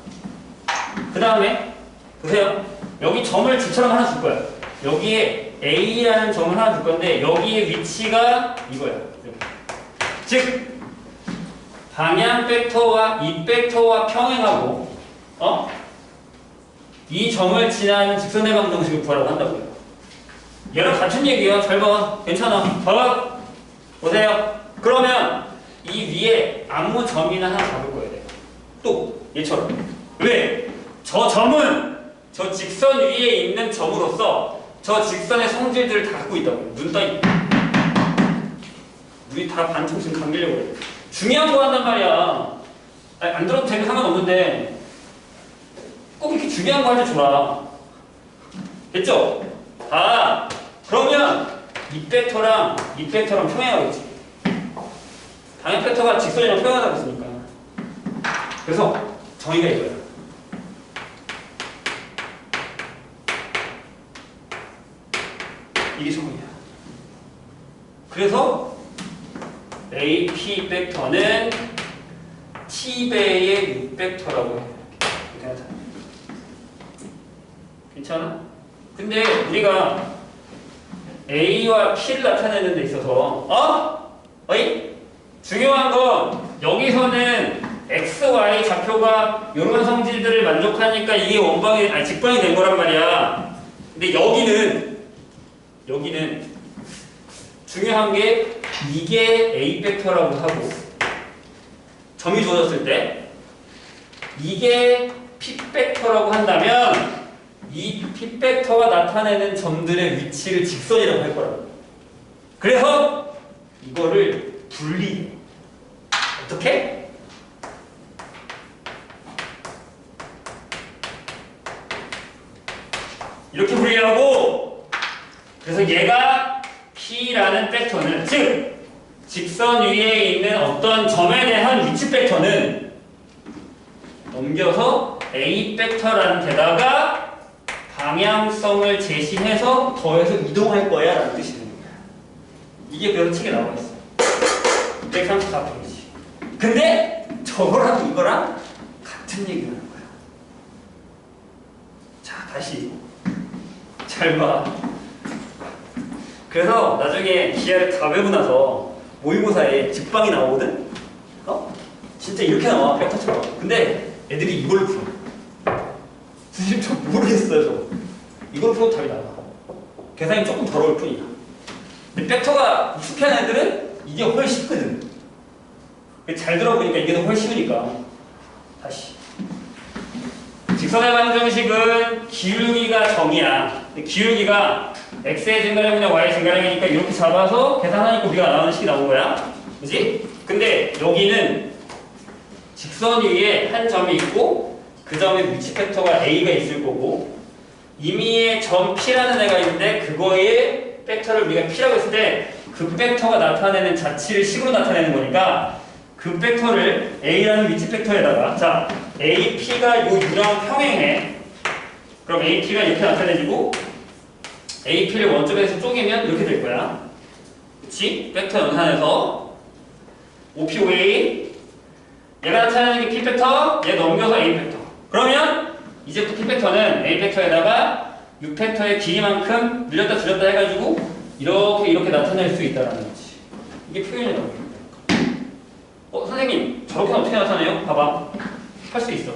그 다음에 보세요. 여기 점을 G처럼 하나 줄 거야. 여기에 A라는 점을 하나 줄 건데 여기에 위치가 이거야. 즉 방향 벡터와 이 벡터와 평행하고 이 점을 지나는 직선의 방정식을 구하라고 한다고요. 얘랑 같은 얘기야. 잘 봐. 괜찮아. 봐봐. 보세요. 그러면 이 위에 아무 점이나 하나 잡을 거예요. 내가. 또 얘처럼. 왜? 저 점은 저 직선 위에 있는 점으로서 저 직선의 성질들을 다 갖고 있다고요. 눈 떠. 눈이 다 반쯤 지금 감기려고 그래. 중요한 거 한단 말이야. 아니, 안 들어도 되면 상관없는데 꼭 이렇게 중요한 거 할 때 줘라. 됐죠? 아, 그러면 이 벡터랑 평행하겠지. 방향 벡터가 직선이랑 평행하다고 했으니까. 그래서 정의가 이거야. 이게 정의야. 그래서 AP 벡터는 T배의 6벡터라고 해. 괜찮아? 근데 우리가 A와 P를 나타내는 데 있어서 어이? 중요한 건 여기서는 X, Y 좌표가 이런 성질들을 만족하니까 이게 직방이 된 거란 말이야. 근데 여기는 중요한 게 이게 A 벡터라고 하고 점이 주어졌을 때 이게 P 벡터라고 한다면 이 P 벡터가 나타내는 점들의 위치를 직선이라고 할 거라고. 그래서 이거를 분리해. 어떻게? 이렇게 분리하고, 그래서 얘가 P라는 벡터는, 즉 직선 위에 있는 어떤 점에 대한 위치 벡터는 넘겨서 A 벡터라는 데다가 방향성을 제시해서 더해서 이동할 거야 라는 뜻이 되는 거야. 이게 그래서 책에 나와 있어. 134페이지. 근데 저거랑 이거랑 같은 얘기를 하는 거야. 자, 다시 잘 봐. 그래서 나중에 기하를 다 외우고 나서 모의고사에 직방이 나오거든? 진짜 이렇게 나와, 벡터처럼. 근데 애들이 이걸로 풀어. 선생님 저 모르겠어요, 저거. 이걸 풀어도 답이 나와. 계산이 조금 덜 어울 뿐이야. 근데 벡터가 익숙한 애들은 이게 훨씬 쉽거든. 잘 들어보니까 이게 더 훨씬 쉬우니까. 다시. 직선의 방정식은 기울기가 정이야. 근데 기울기가 x의 증가량이나 y의 증가량이니까 이렇게 잡아서 계산하니까 우리가 나오는 식이 나온 거야. 그지? 근데 여기는 직선 위에 한 점이 있고 그 점의 위치 벡터가 a가 있을 거고 임의의 점 p라는 애가 있는데 그거의 벡터를 우리가 p라고 했을 때 그 벡터가 나타내는 자치를 식으로 나타내는 거니까 그 벡터를 a라는 위치 벡터에다가 자 ap가 요 u랑 평행해. 그럼 ap가 이렇게 나타내지고 ap를 원점에서 쪼개면 이렇게 될 거야. 그치? 벡터 연산해서 op, oa 얘가 나타내는 게 p 벡터, 얘 넘겨서 a 벡터. 그러면 이제부터 p 벡터는 a 벡터에다가 6벡터의 길이만큼 늘렸다 줄였다 해가지고 이렇게 나타낼 수 있다는 거지. 이게 표현이라고. 선생님 저렇게는 어떻게 나타내요? 봐봐. 할 수 있어.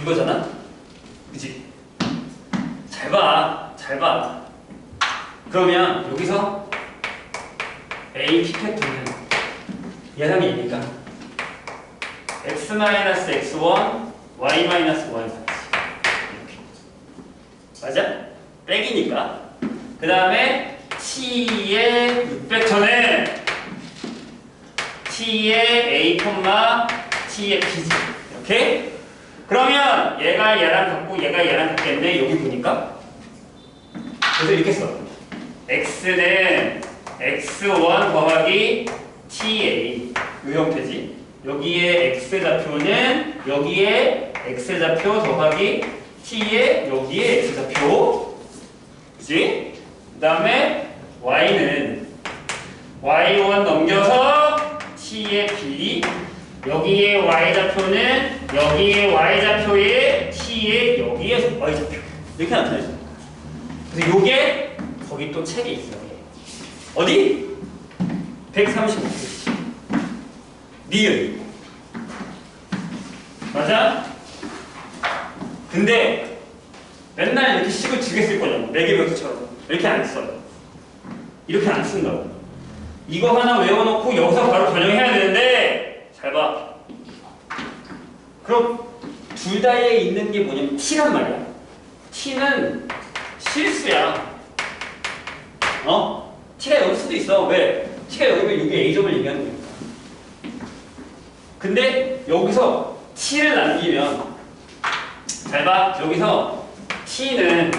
이거잖아? 그치? 잘 봐. 잘 봐. 그러면 여기서 A P 팩터는 예상이니까 x-x1, y-y 이렇게. 맞아? 빼기니까. 그 다음에 T의 6벡터는 T의 A, T의 P지. 이렇게. 그러면 얘가 얘랑 같고 얘가 얘랑 같겠는데 여기 보니까 그래서 이렇게 써. x는 x1 더하기 ta 이 형태지. 여기에 x 좌표는 여기에 x 좌표 더하기 t에 여기에 x 좌표. 그치? 그 다음에 y는 y1 넘겨서 t의 b 여기에 y좌표는 여기에 y좌표에 t에 여기에 y좌표 이렇게 나타내죠. 그래서 요게 거기 또 책에 있어요. 어디? 135페이지. 니은. 맞아? 근데 맨날 이렇게 식을 두 개 쓸 거잖아. 매개벽수처럼. 이렇게 안 써요. 이렇게 안 쓴다고. 이거 하나 외워놓고 여기서 바로 변형해야 되는데 잘 봐. 그럼 둘 다에 있는 게 뭐냐면 t란 말이야. t는 실수야. t가 여기 수도 있어. 왜? t가 여기면 여기 a점을 얘기하는 거니까. 근데 여기서 t를 남기면 잘 봐. 여기서 t는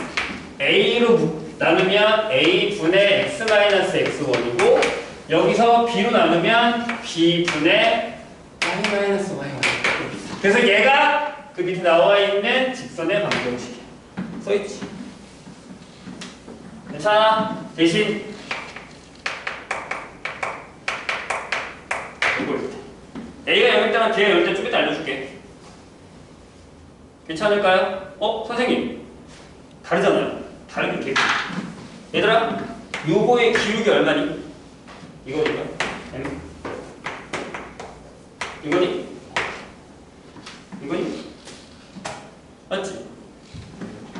a로 나누면 a분의 x-x1이고 여기서 b로 나누면 b분의 y-y1. 그래서 얘가 그 밑에 나와 있는 직선의 방정식이야. 써있지. 괜찮아? 대신 이거 A가 0일 때랑 B가 0일 때 좀 이따 알려줄게. 괜찮을까요? 선생님 다르잖아요. 다르긴 개. 얘들아 요거의 기울기 얼마니? 이거니까 M 이거니? 이거니? 맞지?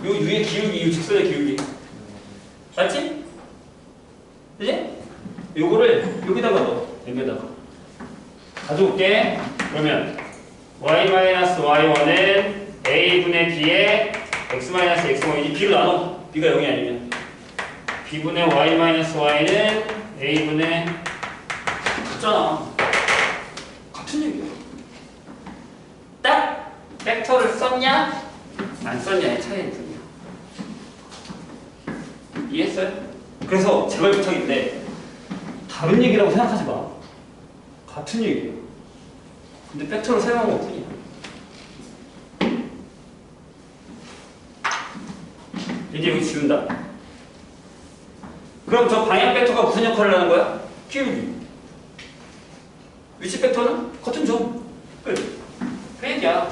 요 U의 기울기, 요 직선의 기울기 맞지? 그지? 요거를 여기다가 넣어. 여기다가 가져올게. 그러면 y-y1은 a분의 b의 x-x1이지. b로 나눠. b가 0이 아니면 b분의 y-y는 a분의 같잖아. 같은 얘기야. 딱 벡터를 썼냐 안 썼냐의 차이는 있습니다. 이해했어요? 그래서 재발부착인데 다른 얘기라고 생각하지 마. 같은 얘기예요. 근데 벡터를 사용한 것 뿐이야. 이제 여기 지운다. 그럼 저 방향 벡터가 무슨 역할을 하는 거야? 기울기. 위치 벡터는 같은 점. 끝. 그 얘기야.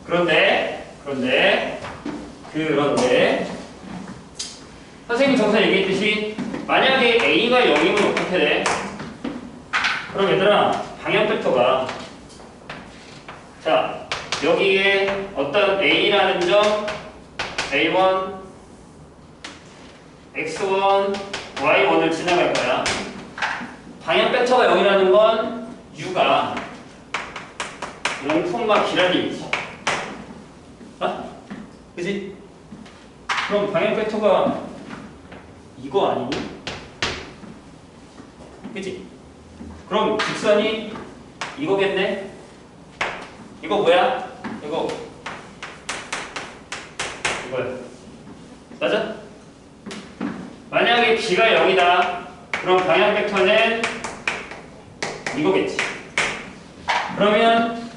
그런데 선생님이 저번에 얘기했듯이 만약에 A가 0이면 어떻게 돼? 그럼 얘들아 방향 벡터가 자 여기에 어떤 A라는 점 A1 X1 Y1을 지나갈 거야. 방향 벡터가 0이라는 건 U가 0,기라는 얘기지. 그지? 그럼 방향 벡터가 이거 아니니? 그치? 그럼 직선이 이거겠네? 이거 뭐야? 이거야. 맞아? 만약에 B가 0이다. 그럼 방향 벡터는 이거겠지. 그러면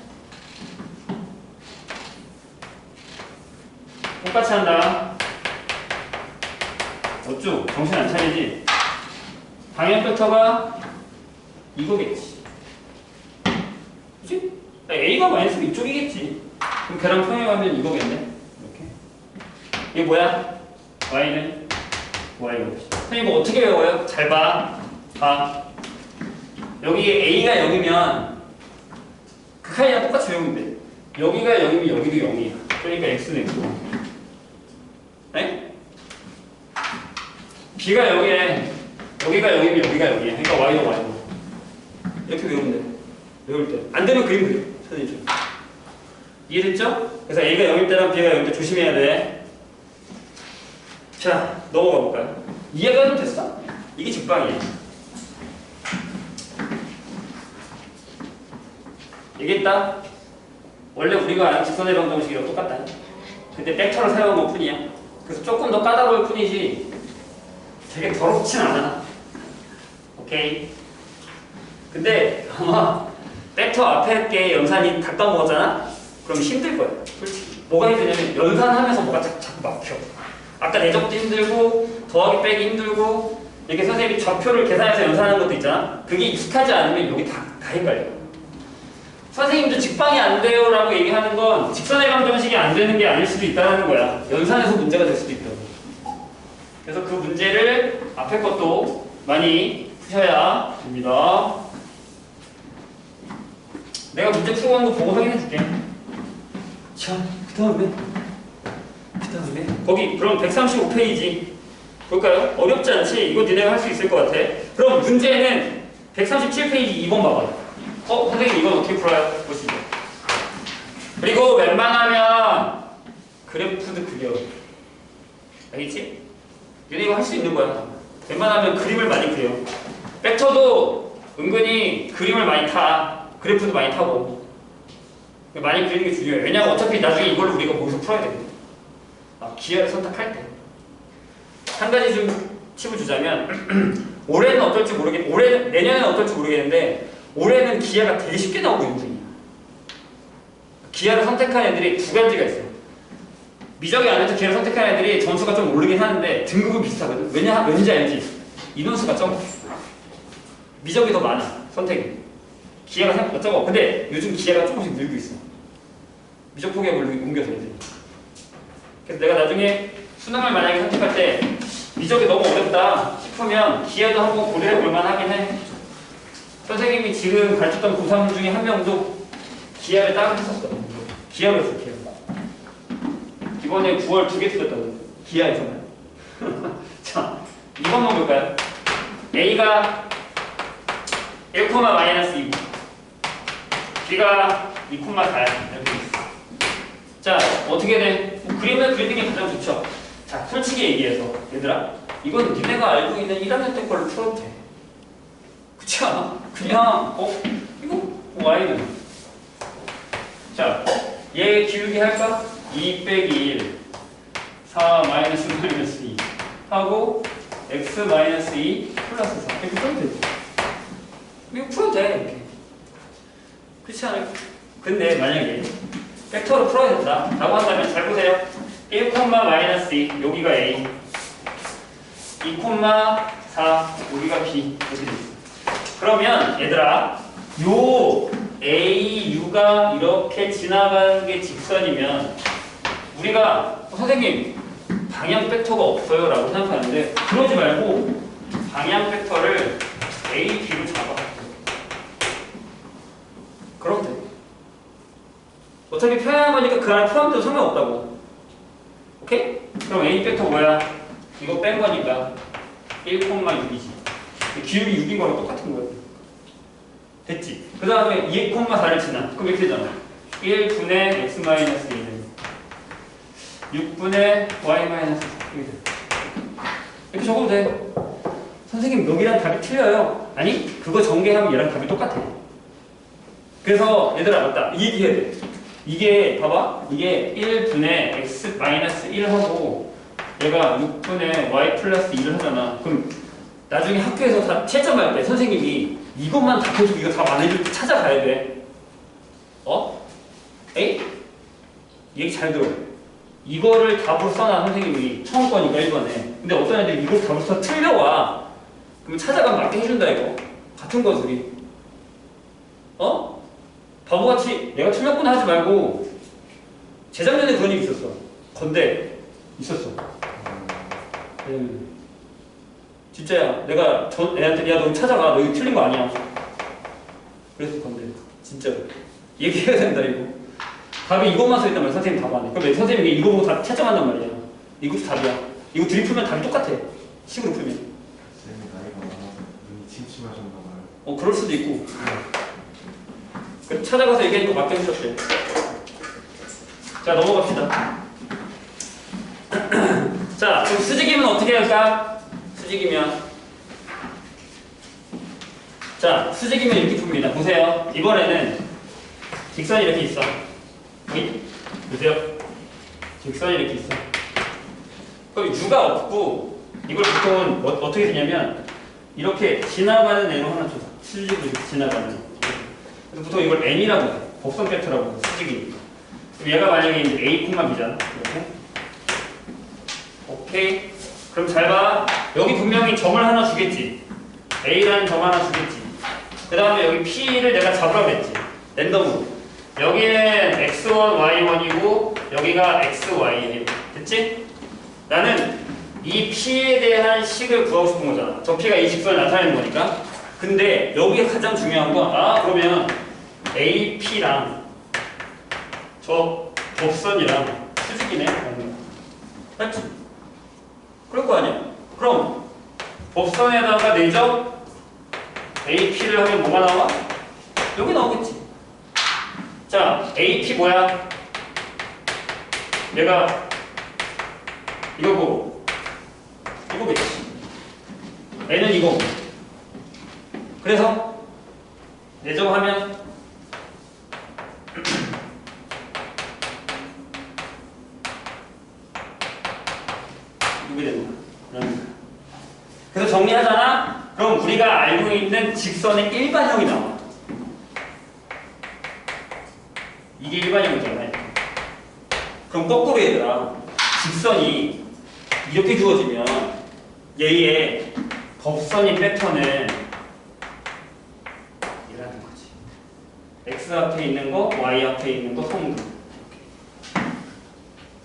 똑같이 한다. 어쭈? 정신 안 차리지? 방향 벡터가 이거겠지. 그치? A가 마이너스 이쪽이겠지. 그럼 걔랑 평행하면 이거겠네. 이렇게. 이게 뭐야? Y는 Y거지. 선생님 이거 어떻게 외워요? 잘 봐. 여기 A가 0이면 극한이랑 똑같이 외우면 돼. 여기가 0이면 여기도 0이야. 그러니까 X는 X고. 네? B가 0이래. 여기가 0이면 여기가 0이야. 그러니까 Y도 Y고. 이렇게 외우면 돼. 외울 때. 안 되면 그림 그려. 선생님. 이해됐죠? 그래서 A가 0일 때랑 B가 0일 때 조심해야 돼. 자, 넘어가 볼까요? 이해가 좀 됐어? 이게 직방이에요. 얘기했다? 원래 우리가 아는 직선의 방정식이랑 똑같다. 근데 벡터를 사용한 것 뿐이야. 그래서 조금 더 까다로울 뿐이지 되게 더럽진 않아. 오케이. 근데 아마 벡터 앞에 게 연산이 다 까먹었잖아? 그럼 힘들 거야. 솔직히. 뭐가 힘드냐면 연산하면서 뭐가 자꾸 막혀. 아까 내적도 힘들고 더하기 빼기 힘들고 이렇게 선생님이 좌표를 계산해서 연산하는 것도 있잖아. 그게 익숙하지 않으면 여기 다 헷갈려. 선생님도 직방이 안 돼요 라고 얘기하는 건 직선의 방정식이 안 되는 게 아닐 수도 있다는 거야. 연산에서 문제가 될 수도 있다고. 그래서 그 문제를 앞에 것도 많이 푸셔야 됩니다. 내가 문제 풀고 온 거 보고 확인해 줄게. 자, 그 다음에 거기 그럼 135페이지 볼까요? 어렵지 않지? 이거 니네가 할 수 있을 것 같아. 그럼 문제는 137페이지 2번 봐봐. 선생님 이건 어떻게 풀어요? 보시죠. 그리고 웬만하면 그래프도 그려. 알겠지? 니네 이거 할 수 있는 거야. 웬만하면 그림을 많이 그려. 벡터도 은근히 그림을 많이 타. 그래프도 많이 타고. 많이 그리는 게 중요해. 왜냐면 어차피 나중에 이걸 우리가 거기서 풀어야 되거든. 기하를 선택할 때. 한 가지 좀 팁을 주자면 올해는 어떨지 내년에는 어떨지 모르겠는데 올해는 기하가 되게 쉽게 나오고 있는 중이야. 기하를 선택한 애들이 두 가지가 있어. 미적이 안에서 기하를 선택한 애들이 점수가 좀 오르긴 하는데 등급은 비슷하거든. 왠지 알지? 인원수가 적어. 미적이 더 많아. 선택이. 기하가 생각보다 적어. 근데 요즘 기하가 조금씩 늘고 있어. 미적 포기하고 옮겨서 애들이. 그래서 내가 나중에 수능을 만약에 선택할 때 미적이 너무 어렵다 싶으면 기하도 한번 고려해 볼 만하긴 해. 선생님이 지금 가르쳤던 고3 중에 한 명도 기하를 따로 했었어. 기하로 했어, 기하. 이번에 9월 2개 틀렸다고. 기하에서는. 자, 2번만 볼까요? A가 1,-2, B가 2,4야. 이렇게 있어. 자, 어떻게 돼? 그림을 그리는 게 가장 좋죠. 자, 솔직히 얘기해서 얘들아, 이건 니네가 알고 있는 1학년 때 걸로 풀어도 돼. 그렇지 않아? 그냥 이거 y는 자, 얘 기울기 할까? 2 빼기 1 4 마이너스 2 하고 x 마이너스 2 플러스 4 이렇게 풀면 되지. 이거 풀어도 돼 이렇게. 그렇지 않을까? 근데 만약에 벡터로 풀어야 된다 라고 한다면 잘 보세요. 1,-2 여기가 a 2,4 여기가 b 이렇게 돼 있어. 그러면 얘들아 요 AU가 이렇게 지나가는 게 직선이면 우리가 선생님 방향 벡터가 없어요 라고 생각하는데 그러지 말고 방향 벡터를 A, B로 잡아. 그럼 돼. 어차피 표현한 거니까 그 안에 포함돼도 상관없다고. 오케이? 그럼 A 벡터 뭐야? 이거 뺀 거니까 1,6이지. 기울기 6인 거랑 똑같은 거야. 됐지? 그 다음에 2,4를 지나. 그럼 이렇게 되잖아. 1분의 x-1은 6분의 y-4 이렇게 적어도 돼. 선생님 여기랑 답이 틀려요. 아니 그거 전개하면 얘랑 답이 똑같아. 그래서 얘들아 맞다. 이 얘기해야 돼. 이게 봐봐. 이게 1분의 x-1하고 얘가 6분의 y 플러스 1을 하잖아. 그럼 나중에 학교에서 다 채점할 때 선생님이 이것만 답해주고 이거 답 안 해줄 때 찾아가야 돼. 에이? 얘기 잘 들어. 이거를 답으로 써놔 선생님이 처음 거니까 1번에. 근데 어떤 애들이 이걸 답으로 써 틀려와. 그럼 찾아가면 맞게 해준다 이거. 같은 거지. 바보같이 내가 틀렸구나 하지 말고 재작년에 그런 일이 있었어. 건데 있었어. 진짜야. 내가 애한테 야 너 찾아가. 너 이거 틀린 거 아니야. 그래서 건데 진짜로 얘기해야 된다 이거. 답이 이것만 써있단 말이야. 선생님 답 안 해. 그럼 선생님이 이거 보고 다 채점한단 말이야. 이것도 답이야. 이거 둘이 풀면 답이 똑같아. 식으로 풀면.
쌤이 나이가 많아서 눈이 침침하셨나 봐요.
그럴 수도 있고. 찾아가서 얘기하니까 맞게 해주셨대. 자 넘어갑시다. 자 그럼 수직이면 어떻게 할까? 수직이면 자 수직이면 이렇게 풉니다. 보세요. 이번에는 직선이 이렇게 있어. 보세요. 직선이 이렇게 있어. 그럼 U가 없고 이걸 보통 어떻게 되냐면 이렇게 지나가는 애로 하나 줘. 수직으로 이렇게 지나가는. 그래서 보통 이걸 N이라고 해. 곡선 벡터라고 해. 수직이니까. 그럼 얘가 만약에 이제 A, B잖아. 이렇게. 오케이. 그럼 잘 봐. 여기 분명히 점을 하나 주겠지. A라는 점 하나 주겠지. 그 다음에 여기 P를 내가 잡으라고 했지. 랜덤으로. 여기는 x1, y1이고 여기가 x, y1. 됐지? 나는 이 P에 대한 식을 구하고 싶은 거잖아. 저 P가 이 직선을 나타내는 거니까. 근데 여기가 가장 중요한 건 그러면 AP랑 저 법선이랑 수직이네. 맞지? 그럴 거 아니야? 그럼 법선에다가 내적 AP를 하면 뭐가 나와? 여기 나오겠지. 자, AP 뭐야? 얘가 이거고 이거겠지. N은 이거. 그래서 내적하면 이게 되는 거야. 그래서 정리하잖아? 그럼 우리가 알고 있는 직선의 일반형이 나와. 이게 일반형이잖아요. 그럼 거꾸로 얘들아, 직선이 이렇게 주어지면 얘의 법선인 패턴은 얘라는 거지. X 앞에 있는 거, Y 앞에 있는 거 성분.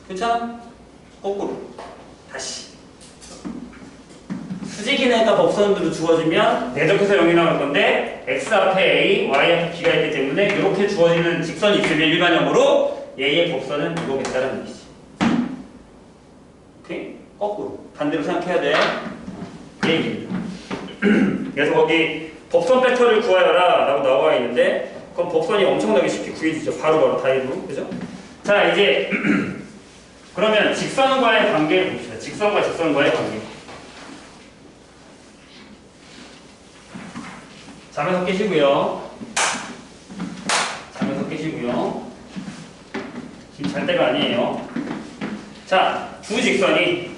괜찮아? 거꾸로. 다시. 수직인 애가 법선으로 주어지면 내적해서 0이 나올 건데 X 앞에 A, Y 앞에 B가 있기 때문에 이렇게 주어지는 직선이 있으면 일반형으로 얘의 법선은 이거겠다라는 얘기지. 오케이? 거꾸로. 반대로 생각해야 돼. 이 얘기입니다. 그래서 거기 법선 벡터를 구하여라 라고 나와 있는데 그럼 법선이 엄청나게 쉽게 구해지죠. 바로바로 다이로. 그죠? 자, 이제 그러면 직선과의 관계를 봅시다. 직선과 직선과의 관계. 잠에서 깨시고요. 잠에서 깨시고요. 지금 잘 때가 아니에요. 자, 두 직선이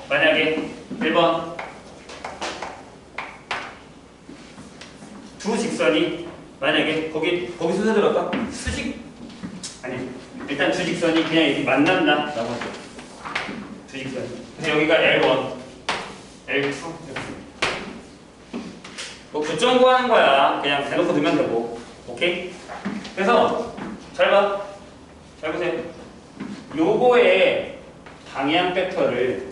만약에 1번 두 직선이 만약에 거기 순서 들어갈까? 수직 아니 일단 두 직선이 그냥 이렇게 만난다 라고 하죠. 두 직선. 그래서 여기가 L1, L2 뭐 교점 구하는 거야. 그냥 대놓고 넣으면 되고. 오케이? 그래서 잘 봐. 잘 보세요. 요거의 방향 벡터를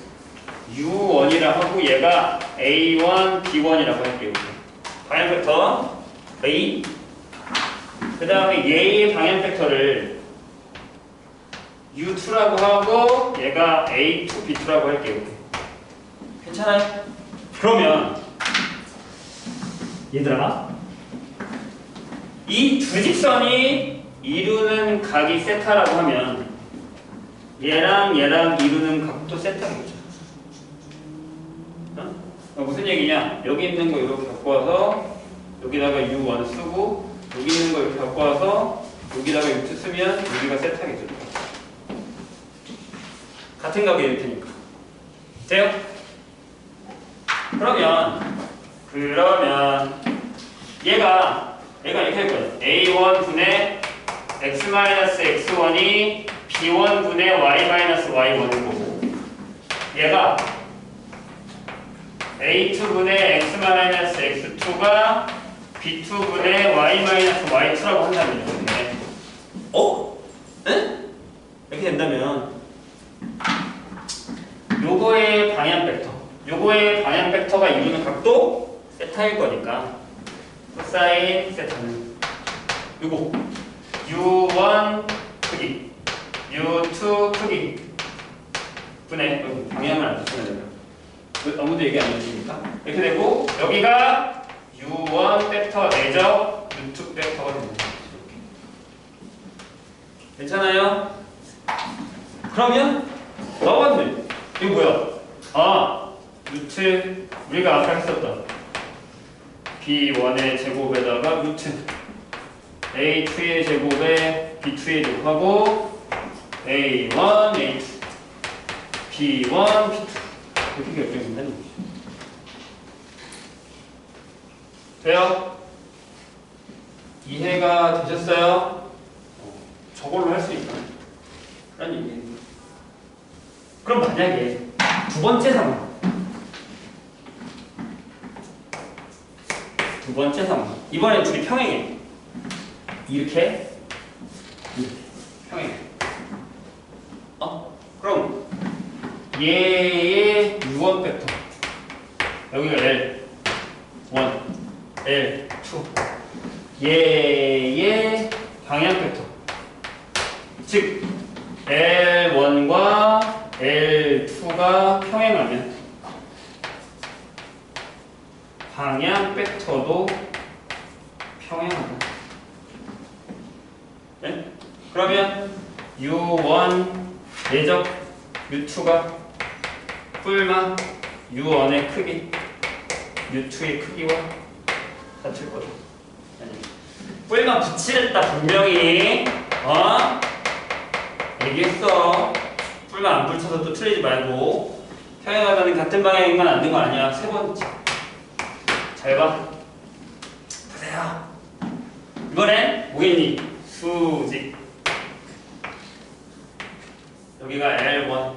U1이라고 하고 얘가 A1, B1이라고 할게요. 방향 벡터 A. 그 다음에 얘의 방향 벡터를 U2라고 하고 얘가 A2, B2라고 할게요. 괜찮아요? 그러면 얘들아, 이 두 직선이 이루는 각이 세타라고 하면 얘랑 얘랑 이루는 각도 세타겠죠. 어? 무슨 얘기냐? 여기 있는 거 이렇게 갖고 와서 여기다가 U1 쓰고 여기 있는 거 이렇게 갖고 와서 여기다가 U2 쓰면 여기가 세타겠죠. 같은 각이 될 테니까. 돼요? 그러면 얘가 이렇게 할 거예요. A1 분의 X-X1이 B1 분의 Y-Y1일 거고 얘가 A2 분의 X-X2가 B2 분의 Y-Y2라고 한다면요. 응? 이렇게 된다면 요거의 방향 벡터가 이루는 각도 세타일 거니까 코사인 세타는 요거 U1 크기 U2 크기 분의 방향을 안 쓰면 아무도 얘기 안 해주십니까? 이렇게 되고 여기가 U1 벡터 내적 U2 벡터가 됩니다. 괜찮아요? 그러면 나왔네. 이거 뭐야? 아, 루트 우리가 아까 했었던 B1의 제곱에다가 루트 A2의 제곱에 B2의 제곱하고 A1, A2 B1, B2 이렇게 결정이 된다는 거죠. 돼요? 이해가 되셨어요? 저걸로 할 수 있다. 라는 얘기예요. 그럼 만약에 두 번째 상황 이번엔 둘이 평행해. 이렇게 평행해. 그럼 얘의 U1 벡터 여기가 L1, L2 얘의 방향 벡터. 즉 L1과 L2가 평행하면 방향 벡터도 평행하다. 네? 그러면 U1 내적 U2가 뿔마 U1의 크기 U2의 크기와 같을 거죠. 뿔마 붙이랬다 분명히. 얘기했어. 뿔마 안 붙여서 또 틀리지 말고. 평행하다는 같은 방향인만 안 된 거 아니야. 세 번째. 잘 봐. 보세요. 이번엔 뭐겠니? 수직. 여기가 L1,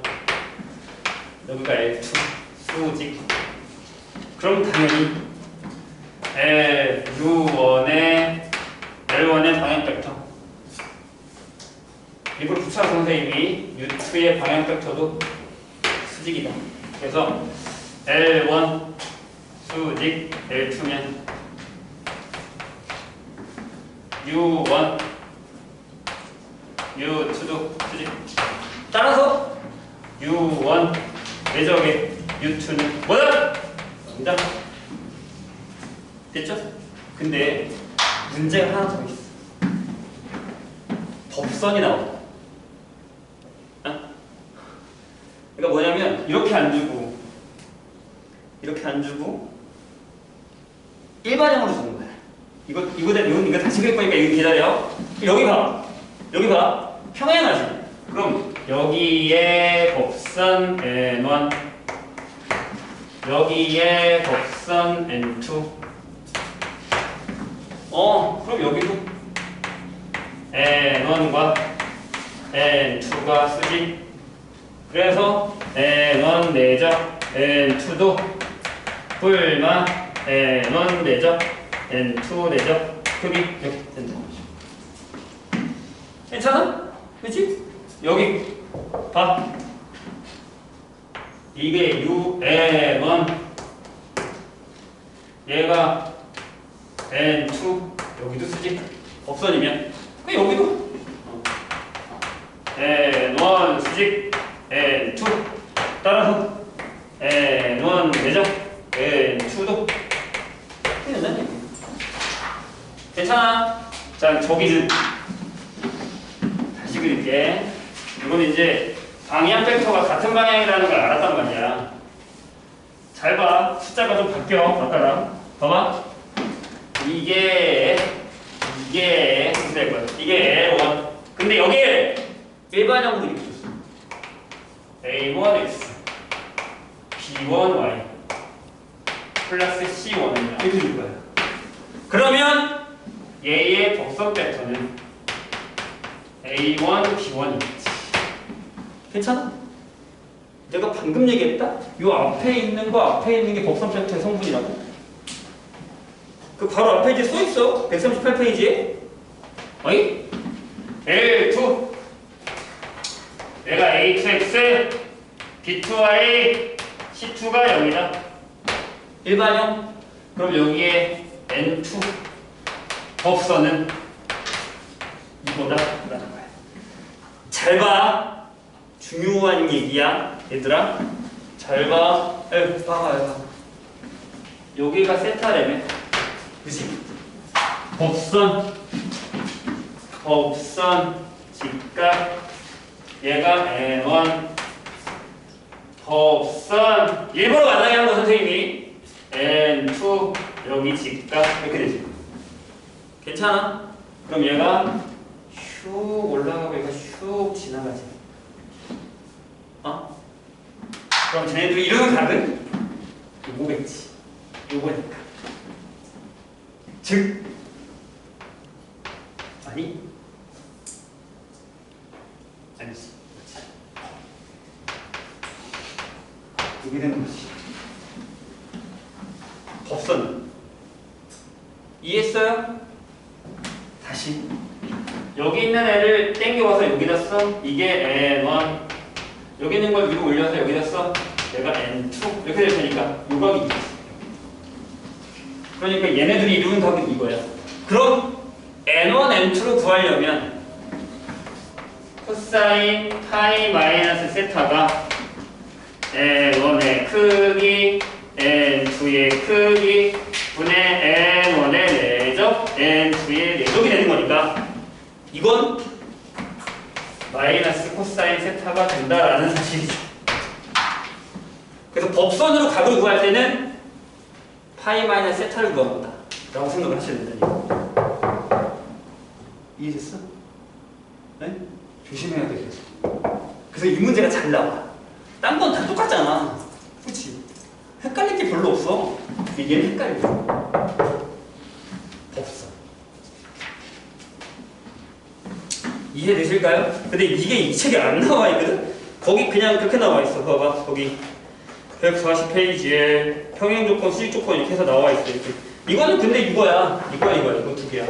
여기가 L2. 수직. 그럼 당연히 L1의 방향 벡터. 일부러 붙여서 선생님이 U2의 방향 벡터도 수직이다. 그래서 L1 수직 L2면 U1 U2도 수직. 따라서 U1 내적의 U2는 뭐다? 정답. 됐죠? 근데 문제가 하나 더 있어. 법선이 나온다. 그러니까 뭐냐면 이렇게 안 주고 이렇게 안 주고 일반형으로 주는 거야. 이거 다시 그릴 거니까 이거 기다려. 여기 봐. 평행하지. 그럼 여기에 곡선 N1, 여기에 곡선 N2. 그럼 여기도 N1과 N2가 수직. 그래서 N1 내적 N2도 뿔마 N1 내적 N2 내적 크기 이렇게 된다. 괜찮아? 그치? 여기 봐. 이게 N1, 얘가 N2, 여기도 수직. 법선이면 여기도 N1 수직 N2. 따라서 N1 내적 N2도 괜찮아? 자, 저기는 다시 그릴게. 이거는 이제 방향 벡터가 같은 방향이라는 걸 알았단 말이야. 잘 봐. 숫자가 좀 바뀌어. 아까랑. 봐봐. 이게 이렇게 될 거야. 이게 L1. 근데 여기에 일반형으로 이렇게 줬어. A1X, B1Y 플러스 C1을 이렇게 줄 거야. 그러면 얘의 곡선 벡터는 A1, B1이겠지. 괜찮아? 내가 방금 얘기했다? 요 앞에 있는 게 곡선 벡터의 성분이라고. 그 바로 앞에 이제 써있어. 138페이지에. 어이? L2 내가 A2X, B2Y, C2가 0이다. 일반형. 그럼 여기에 N2 법선은 이거다 라는 거야. 잘 봐. 중요한 얘기야 얘들아. 잘 봐. 봐봐. 여기가 세타라며. 그치? 법선 직각. 얘가 N1 법선. 일부러 만나게 한 거 선생님이. N2 여기 직각 이렇게 되지. 괜찮아? 그럼 얘가 슉 올라가고 얘가 슉 지나가지. 그럼 쟤네들 이루는 각은 요거겠지. 요거니까. 즉 아니지. 이게 되는 거지. 법선 이해했어요? 다시 여기 있는 애를 땡겨와서 여기다 써. 이게 N1. 여기 있는 걸 위로 올려서 여기다 써. 얘가 N2 이렇게 될 테니까 요각이 있지. 그러니까 얘네들이 이루는 각은 이거야. 그럼 n1, n2로 구하려면 코사인 파이 마이너스 세타가 n1의 크기, n2의 크기 분의 n1의 내적, n2의 내적이 되는 거니까 이건 마이너스 코사인 세타가 된다라는 사실이죠. 그래서 법선으로 각을 구할 때는 파이 마이너스 세타를 구합니다 라고 생각을 하셔야 된다니까. 이해됐어? 네? 조심해야 돼. 그래서 이 문제가 잘 나와. 딴 건 다 똑같잖아. 그치? 헷갈릴 게 별로 없어. 얘는 헷갈려. 법선. 이해되실까요? 근데 이게 이 책에 안 나와 있거든? 거기 그냥 그렇게 나와 있어. 봐봐. 거기 140페이지에 평행조건, 수직조건 이렇게 해서 나와 있어. 이렇게. 이거는 근데 이거야. 이거 두 개야.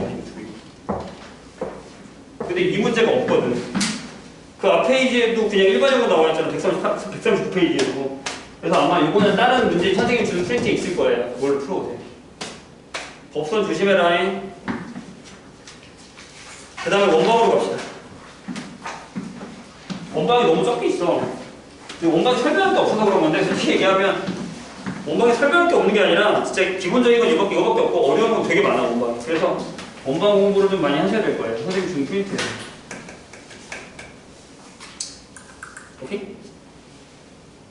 근데 이 문제가 없거든. 그 앞 페이지에도 그냥 일반적으로 나와 있잖아. 139페이지에도. 그래서 아마 이거는 다른 문제 선생님이 주는 프린트에 있을 거예요. 그걸 풀어도 돼. 법선 조심해라잉. 그 다음에 원방으로 갑시다. 원방이 너무 적게 있어. 원방이 설명할 게 없어서 그런 건데, 솔직히 얘기하면 원방이 설명할 게 없는 게 아니라 진짜 기본적인 건 이거밖에 없고 어려운 건 되게 많아, 원방. 그래서 원방 공부를 좀 많이 하셔야 될 거예요. 선생님 주는 프린트에서. 오케이?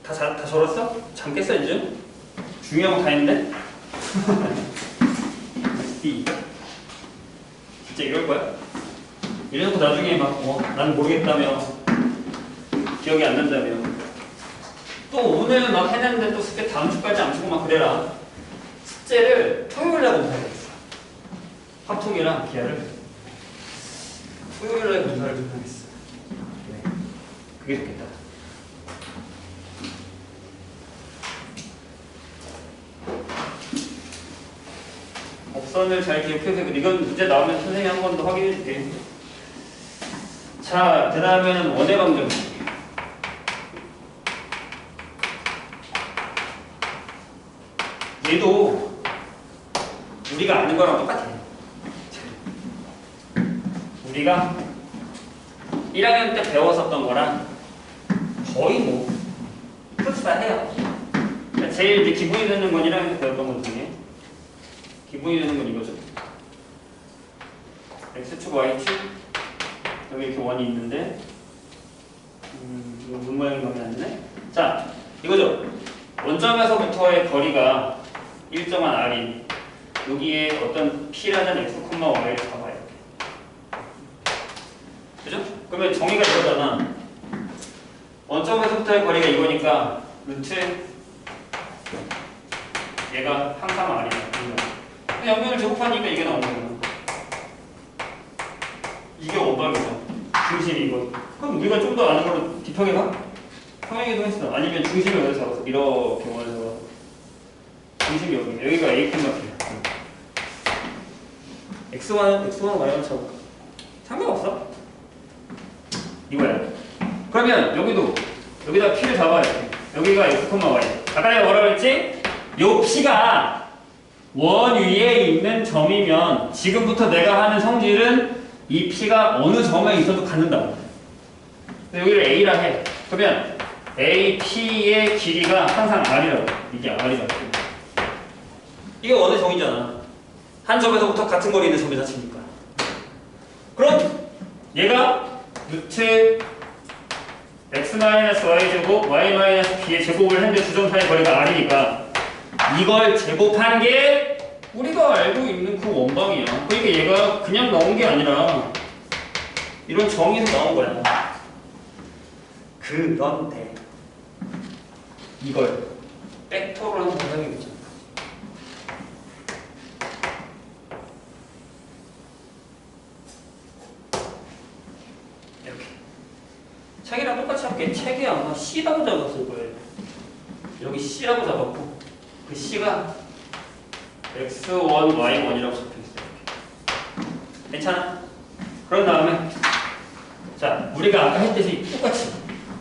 다 절었어? 잠 깼어 이제? 중요한 거 다 했는데? 진짜 이럴 거야? 이래놓고 나중에 막 난 모르겠다며 기억이 안 난다며 또 오늘 막 했는데 또 숙제 다음 주까지 안 주고 막 그래라. 숙제를 토요일날 검사하겠어. 합통이랑 기하를 토요일날 검사를 좀 하겠어. 네. 그게 좋겠다. 법선을 잘 기억해서 이건 문제 나오면 선생님이 한 번 더 확인해 줄게. 자, 그 다음에는 원의 방정. 얘도 우리가 아는 거랑 똑같아. 우리가 1학년 때 배웠었던 거랑 거의 뭐 흡사해요. 그러니까 제일 이제 기본이 되는 건 1학년 때 배웠던 것 중에 기본이 되는 건 이거죠. x축, y축 여기 이렇게 원이 있는데 이거 문 모양이 마음에 안 드네. 자, 이거죠. 원점에서부터의 거리가 일정한 r인 여기에 어떤 p라는 x, y를 잡아요. 그죠? 그러면 정의가 이거잖아. 원점에서부터의 거리가 이거니까 루트 얘가 항상 r이야. 양면을 제곱하니까 이게 나오는 거야. 이게 원방이죠. 중심이 이거. 그럼 우리가 좀 더 아는 걸로 딥하게 가? 평행이동 했어. 아니면 중심을 여기서 잡아서 이렇게 원을 잡아서 중심이 여기가 A 콤마 B야. X1, Y만 잡을까? 상관없어. 이거야. 그러면 여기다 P를 잡아야 돼. 여기가 X, Y. 아까 내가 뭐라 그랬지? 요 P가 원 위에 있는 점이면 지금부터 내가 하는 성질은 이 P가 어느 점에 있어도 갖는다고. 여기를 A라 해. 그러면 AP의 길이가 항상 R이라고. 이게 R이라고. 이게 원의 정의잖아. 한 점에서부터 같은 거리 있는 점의 자체니까. 그럼 얘가 루트 x-y제곱 y-b의 제곱을 했는데 두 점 사이 거리가 R이니까 이걸 제곱한 게 우리가 알고 있는 그 원방이야. 그러니까 얘가 그냥 나온 게 아니라 이런 정의에서 나온 거야. 그런데 이걸 벡터로 한번 생각해보자. 이렇게 책이랑 똑같이 할게. 책에 아마 C라고 잡았을 거예요. 여기 C라고 잡았고 그 C가 x1, y1이라고 적혀있어요. 괜찮아? 그런 다음에 자, 우리가 아까 했듯이 똑같이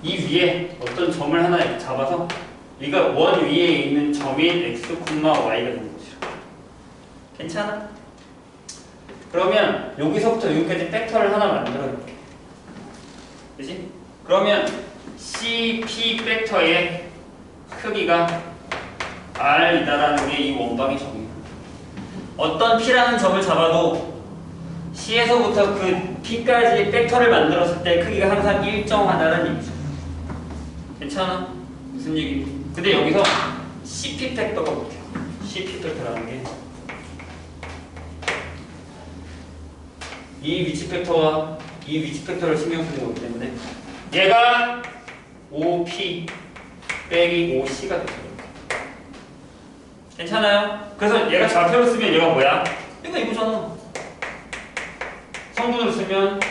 이 위에 어떤 점을 하나 이렇게 잡아서 우리가 원 위에 있는 점인 x, y가 되는 거죠. 괜찮아? 그러면 여기서부터 여기까지 벡터를 하나 만들어 이렇게. 그지? 그러면 CP 벡터의 크기가 R이다라는 게 이 원방의 정의야. 어떤 P라는 점을 잡아도 C에서부터 그 P까지 벡터를 만들었을 때 크기가 항상 일정하다는 얘기죠. 괜찮아? 무슨 얘기? 근데 여기서 CP 벡터가 못해요. CP 벡터라는 게 이 위치 벡터와 이 위치 벡터를 신경 쓰는 거기 때문에 얘가 OP 빼기 OC가 돼요. 괜찮아요? 그래서 얘가 좌표로 쓰면 얘가 뭐야? 그러니까 이거잖아. 성분으로 쓰면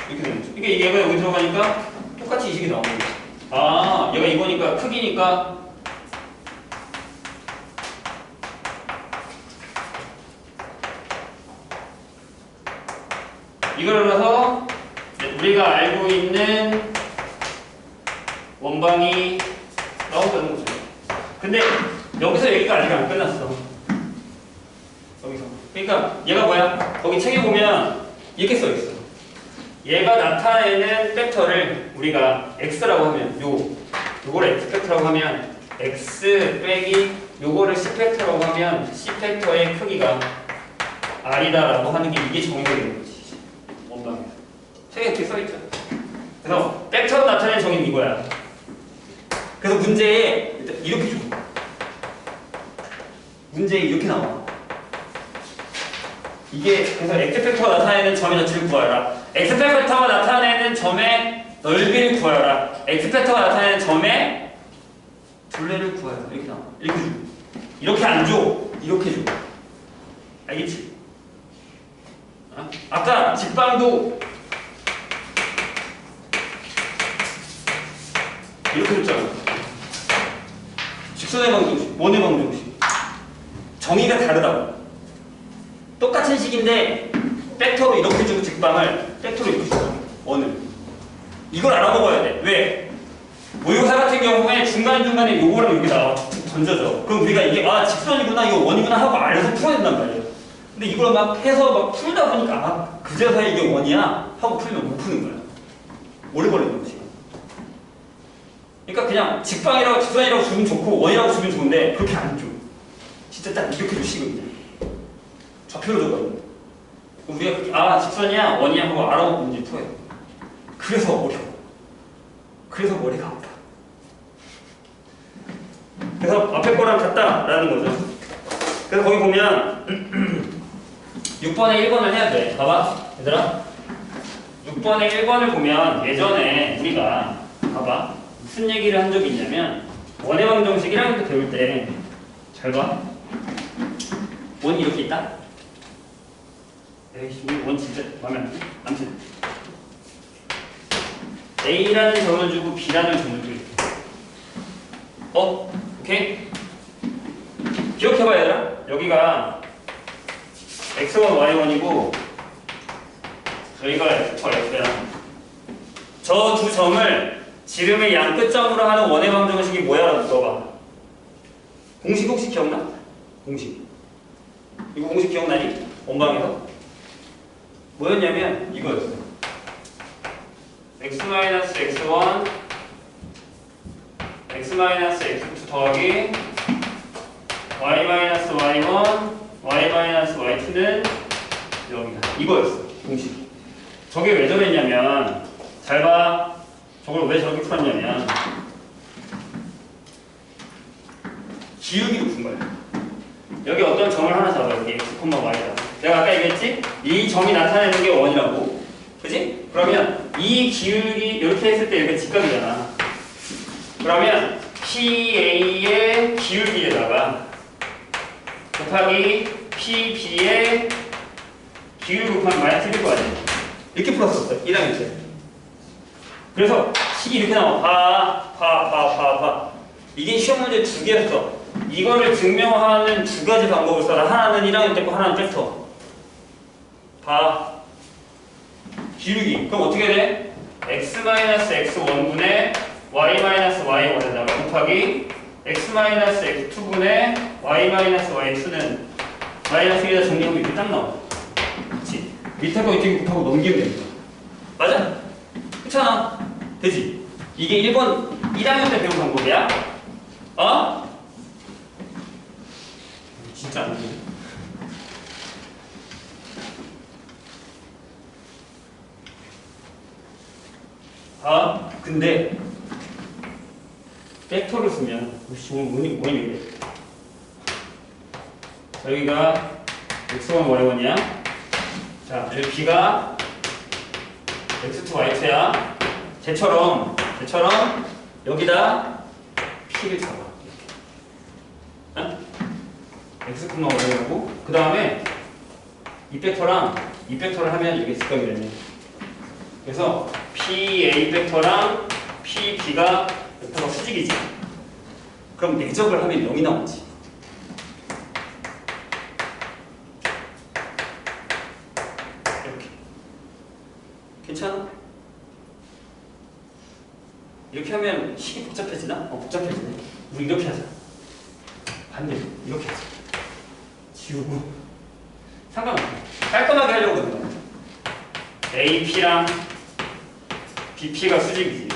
이렇게 되는 거죠. 그러니까 얘가 여기 들어가니까 똑같이 이 식이 나오는 거죠. 아, 얘가 이거니까 크기니까 이걸 넣어서 우리가 알고 있는 원방이 나온다는 거죠. 근데 여기서 여기가 아직 안 끝났어. 여기서. 그러니까 얘가 뭐야? 거기 책에 보면 이렇게 써 있어. 얘가 나타내는 벡터를 우리가 x라고 하면 요거를 x 벡터라고 하면 x 빼기 요거를 c 벡터라고 하면 c 벡터의 크기가 r이다라고 하는 게 이게 정의가 되는 거지. 원방에. 책에 이렇게 써 있죠. 그래서 벡터로 나타내는 정의는 이거야. 그래서 문제에 이렇게 줘. 문제에 이렇게 나와. 이게 그래서 x 벡터가 나타내는 점의 자체를 구하여라. x 벡터가 나타내는 점의 넓이를 구하여라. x 벡터가 나타내는 점의 둘레를 구하여라. 이렇게 나와. 이렇게 줘. 이렇게 안 줘. 이렇게 줘. 알겠지? 어? 아까 직방도 이렇게 줬잖아. 직선의 방정식, 원의 방정식. 정의가 다르다고. 똑같은 식인데 벡터로 이렇게 주고 직방을 벡터로 이렇게 주고 원을. 이걸 알아먹어야 돼. 왜? 모의고사 같은 경우에 중간중간에 요거랑 여기 나와 던져져. 그럼 우리가 이게 아 직선이구나 이거 원이구나 하고 알아서 풀어야 된단 말이에요. 근데 이걸 막 해서 막 풀다 보니까 아 그제서야 이게 원이야 하고 풀면 못 푸는 거야. 오래 걸리는 거지. 그러니까 그냥 직방이라고 직선이라고 주면 좋고 원이라고 주면 좋은데 그렇게 안 줘. 진짜 딱 이렇게 주시거든요. 좌표로 줬거든요. 우리가 아 직선이야 원이야 하고 알아보고 문제 풀어요. 그래서 어려워. 그래서 머리가 아파. 그래서 앞에 거랑 같다라는 거죠. 그래서 거기 보면 6번에 1번을 해야 돼. 봐봐 얘들아. 6번에 1번을 보면 예전에 우리가 봐봐 무슨 얘기를 한 적이 있냐면 원의 방정식 1학년 때 배울 때 잘 봐. 원이 이렇게 있다? 에이씨 원 진짜 마음에 안 드네. 아무튼 A라는 점을 주고 B라는 점을 주고 오케이? 기억해봐 얘들아. 여기가 x1, y1이고 여기가 x2, x야. 저 두 점을 지름의 양 끝점으로 하는 원의 방정식이 뭐야? 라고 물어봐. 공식 혹시 기억나? 공식. 이거 공식 기억나니? 원방에서? 뭐였냐면 이거였어. x-x1 x-x2 더하기 y-y1 y-y2는 여기다. 이거였어. 공식. 저게 왜 저랬냐면 잘 봐. 저걸 왜 저렇게 풀었냐면 기울기로 푼 거야. 여기 어떤 점을 하나 잡아. 여기 x, y다. 내가 아까 얘기했지? 이 점이 나타내는 게 원이라고. 그지? 그러면 이 기울기 이렇게 했을 때 이렇게 직각이잖아. 그러면 PA의 기울기에다가 곱하기 PB의 기울기 곱하기 마이너스 1일 거 아니야. 이렇게 풀었었어요. 1학년 때. 그래서 식이 이렇게 나와. 봐. 이게 시험 문제 두 개였어. 이거를 증명하는 두 가지 방법을 써라. 하나는 1학년 때 거, 하나는 벡터. 봐. 기울기. 그럼 어떻게 돼? x-x1분의 y-y1에다가 곱하기 x-x2분의 y-y2는 마이너스 1에다 정리하면 이렇게 딱 나와. 그치? 밑에 거 이렇게 곱하고 넘기면 됩니다. 맞아? 그렇잖아. 되지? 이게 1번 1학년 때 배운 방법이야. 어? 진짜 안 돼. 아, 근데 벡터를 쓰면 뭐니 이래. 여기가 x1, y1이야. 자, 여기 b가 x2, y2야. 쟤처럼 여기다 p를 잡아. 어? x, y하고 그 다음에 이 벡터를 하면 이게 직각이 되네. 그래서 PA 벡터랑 PB가 벡터가 수직이지. 그럼 내적을 하면 0이 나오지. 이렇게. 괜찮아? 이렇게 하면 식이 복잡해지나? 복잡해지네. 우리 이렇게 하자. 반대로 이렇게 하자. 지우고 상관없어. 깔끔하게 하려고 그러는 거야. AP랑 BP가 수직이지.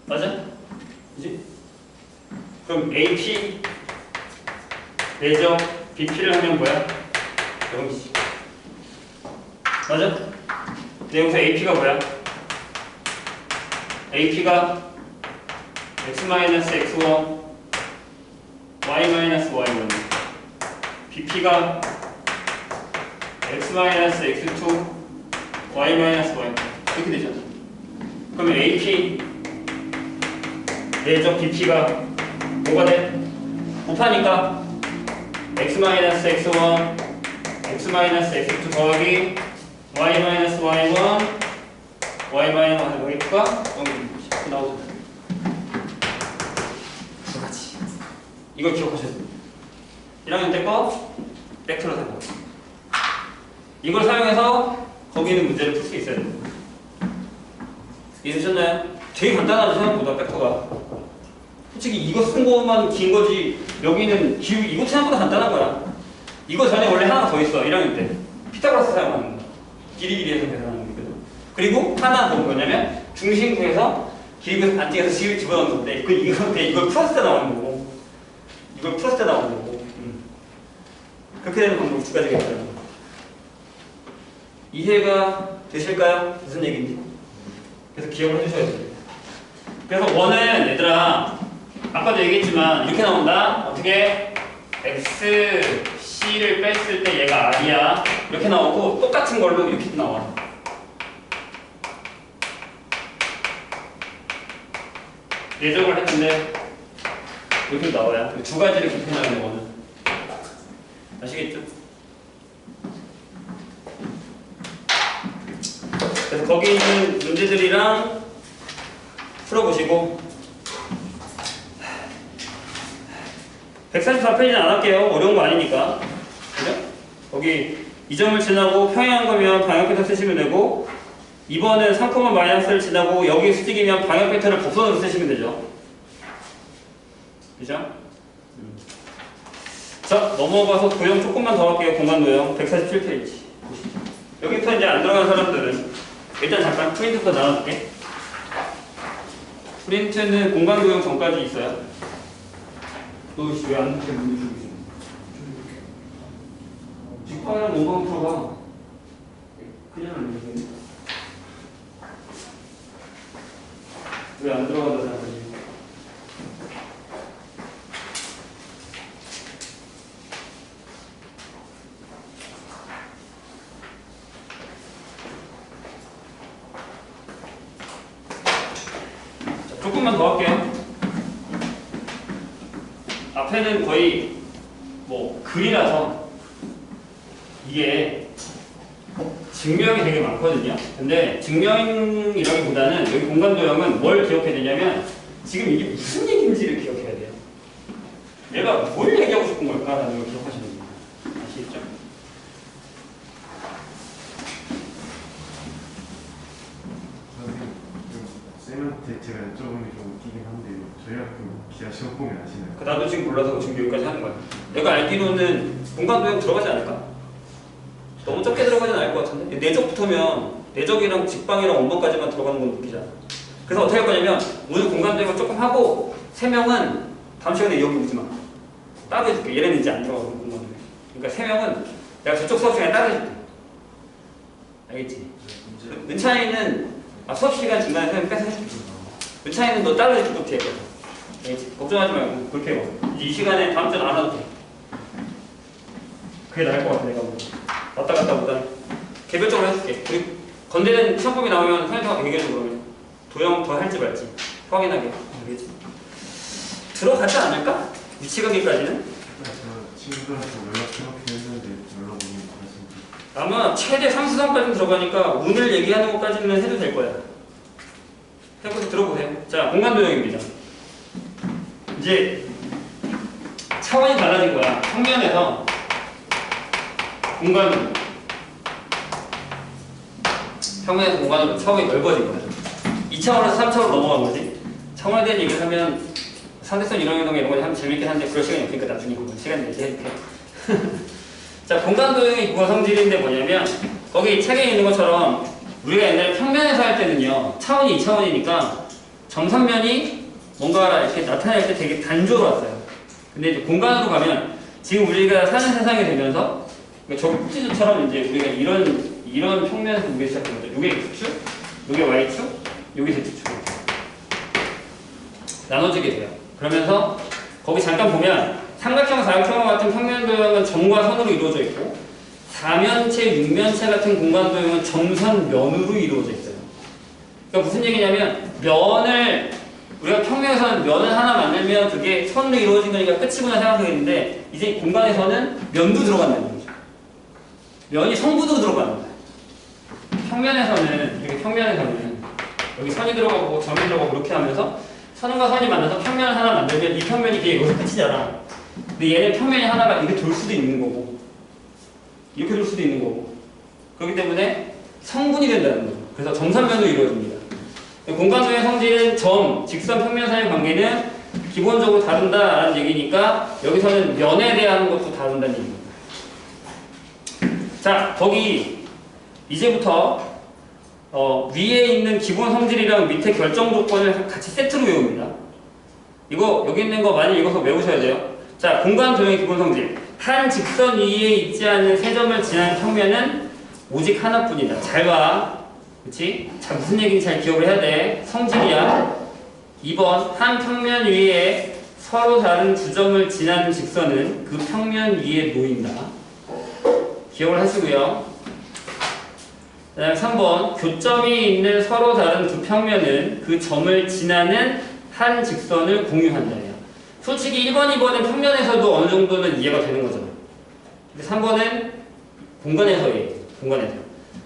맞아? 그지? 그럼 AP 내적 BP를 하면 뭐야? 0이지. 맞아? 근데 여기서 AP가 뭐야? AP가 x-x1 y-y1 BP가 x-x2 y-y 이렇게 되잖아. 그러면 AP 내적 BP가 뭐가 돼? 곱하니까 x-x1 x-x2 더하기 y-y1 y-y1 여기가 0이 나오잖아. 두 가지. 이걸 기억하셔야 됩니다. 1학년 때 거 벡터로 생각. 이걸 사용해서 거기 있는 문제를 풀 수 있어야 됩니다. 이해되셨나요? 되게 간단하죠, 생각보다 벡터가. 솔직히 이거 쓴 것만 긴 거지. 여기는 이거 생각보다 간단한 거야. 이거 전에 원래 하나 더 있어. 1학년 때 피타고라스 사용하는 거. 길이에서 계산하는 거거든. 그리고 하나 더 뭐냐면 중심구에서 길이에서 반띵해서 식을 집어넣는 건데 이걸 풀었을 때 나오는 거고 이걸 풀었을 때 나오는 거고 그렇게 되는 방법이 두 가지가 있다는 거. 이해가 되실까요? 무슨 얘기인지. 그래서 기억을 해주셔야 됩니다. 그래서 원은 얘들아 아까도 얘기했지만 이렇게 나온다. 어떻게? x, c를 뺐을 때 얘가 r이야. 이렇게 나오고 똑같은 걸로 이렇게 나와. 예적을 했는데 이렇게 나와요. 두 가지를 기억해놔야 원은. 아시겠죠? 그래서 거기 있는 문제들이랑 풀어보시고 144페이지는 안 할게요. 어려운 거 아니니까. 그죠? 거기 이 점을 지나고 평행한 거면 방향 벡터 쓰시면 되고 2번은 3, 마이너스를 지나고 여기 수직이면 방향 벡터를 곡선으로 쓰시면 되죠. 그죠? 자, 넘어가서 도형 조금만 더 할게요. 공간 도형 147페이지. 여기부터 이제 안 들어간 사람들은 일단 잠깐 프린트부터 나눠줄게. 프린트는 공간 도형 전까지 있어요. 너 왜 안 이렇게 문제 주고 있어? 직방이랑 공간 풀어봐. 그냥 안 되겠네. 왜 안 들어간다 생각하지? 자, 조금만 더 할게요. 앞에는 거의 뭐 글이라서 이게 증명이 되게 많거든요. 근데 증명이라기보다는 여기 공간 도형은 뭘 기억해야 되냐면 지금 이게 무슨 얘기인지를 기억해야 돼요. 내가 뭘 얘기하고 싶은 걸까라는 걸 기억하시는 겁니다. 아시겠죠?
쌤한테 제가 여쭤보는 게 좀 웃기긴 한데 저희 학교 기아 시험 보면 아시나요?
나도 지금 몰라서 지금 여기까지 하는 거야. 내가 알기로는 공간도형 들어가지 않을까? 너무 적게 들어가진 않을 것 같은데? 내적부터면 내적이랑 직방이랑 원방까지만 들어가는 건 웃기잖아. 그래서 어떻게 할 거냐면 오늘 공간도형을 조금 하고 3명은 다음 시간에 여기 오지 마. 따로 해줄게. 얘네는 이제 안 들어가고 공간도형. 그러니까 3명은 내가 저쪽 수업 시간에 따로 해줄게. 알겠지? 은찬이는 수업 시간 중간에 그냥 뺏어 해줄게. 은찬이는 너 따로 해줄게. 또 뒤에 거. 알겠지? 걱정하지 말고 그렇게 해봐. 이 시간에 다음 주는 안 와도 돼. 그게 나을 것 같아. 내가 뭐 왔다 갔다 보다 개별적으로 해줄게. 그리고 건대는 시험법이 나오면 선생님하고 얘기해줘. 그러면 도형 더 할지 말지 확인하게. 알겠지? 들어가지 않을까? 위치관계까지는?
제가 친구들한테 연락해놓긴 했는데 연락 오는 거 같습니다.
아마 최대 3수상까지는 들어가니까 오늘 얘기하는 것까지는 해도 될 거야. 해보고 들어보세요. 자, 공간도형입니다. 이제 차원이 달라진 거야. 평면에서 공간으로, 평면에서 공간으로 차원이 넓어진 거야. 2차원에서 3차원으로 넘어간 거지. 차원에 대한 얘기를 하면 상대성 이론이동 이런 거 하면 재밌긴 한데 그럴 시간이 없으니까 나중에 시간 내지 해줄게. 자, 공간도형의 구성 성질인데 뭐냐면 거기 책에 있는 것처럼 우리가 옛날에 평면에서 할 때는요 차원이 2차원이니까 정선면이 뭔가 이렇게 나타낼 때 되게 단조로 왔어요. 근데 이제 공간으로 가면 지금 우리가 사는 세상이 되면서 그러니까 저 꼭지점처럼 이제 우리가 이런 평면에서 보기 시작한 거죠. 요게 X축, 요게 Y축, 요게 Z축 나눠지게 돼요. 그러면서 거기 잠깐 보면 삼각형, 사각형 같은 평면도형은 점과 선으로 이루어져 있고 사면체, 육면체 같은 공간도형은 점선면으로 이루어져 있어요. 그러니까 무슨 얘기냐면 면을 우리가 평면에서는 면을 하나 만들면 그게 선으로 이루어진 거니까 끝이구나 생각하겠는데 이제 공간에서는 면도 들어간다는 거죠. 면이 성분으로 들어가는 거예요. 평면에서는 이렇게 평면에서는 여기 선이 들어가고 점이 들어가고 그렇게 하면서 선과 선이 만나서 평면을 하나 만들면 이 평면이 그게 여기서 끝이잖아. 근데 얘는 평면이 하나가 이렇게 돌 수도 있는 거고 이렇게 돌 수도 있는 거고 그렇기 때문에 성분이 된다는 거죠. 그래서 점선면으로 이루어집니다. 공간도의 성질은 점, 직선, 평면 사이의 관계는 기본적으로 다룬다라는 얘기니까 여기서는 면에 대한 것도 다룬다는 얘기입니다. 자, 거기 이제부터 위에 있는 기본 성질이랑 밑에 결정 조건을 같이 세트로 외웁니다. 이거 여기 있는 거 많이 읽어서 외우셔야 돼요. 자, 공간 도형의 기본 성질. 한 직선 위에 있지 않는 세 점을 지나는 평면은 오직 하나뿐이다. 잘 봐. 그치? 자, 무슨 얘기인지 잘 기억을 해야 돼. 성질이야. 2번. 한 평면 위에 서로 다른 두 점을 지나는 직선은 그 평면 위에 놓인다. 기억을 하시고요. 그 다음 3번. 교점이 있는 서로 다른 두 평면은 그 점을 지나는 한 직선을 공유한다. 솔직히 1번, 2번은 평면에서도 어느 정도는 이해가 되는 거잖아. 근데 3번은 공간에서예요. 공간에서.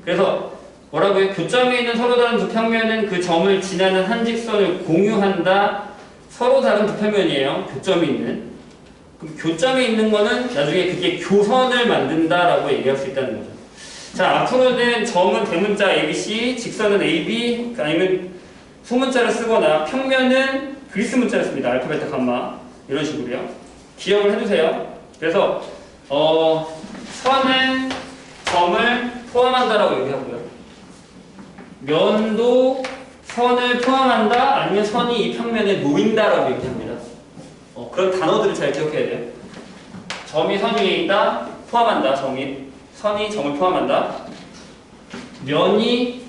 그래서 뭐라고요? 교점이 있는 서로 다른 두 평면은 그 점을 지나는 한 직선을 공유한다. 서로 다른 두 평면이에요. 교점이 있는. 그럼 교점이 있는 거는 나중에 그게 교선을 만든다라고 얘기할 수 있다는 거죠. 자, 앞으로는 점은 대문자 ABC, 직선은 AB, 아니면 소문자를 쓰거나 평면은 그리스 문자를 씁니다. 알파, 베타, 감마. 이런 식으로요. 기억을 해두세요. 그래서 선은 점을 포함한다라고 얘기하고요. 면도 선을 포함한다 아니면 선이 이 평면에 놓인다라고 얘기합니다. 그런 단어들을 잘 기억해야 돼요. 점이 선 위에 있다, 포함한다. 선이 점을 포함한다. 면이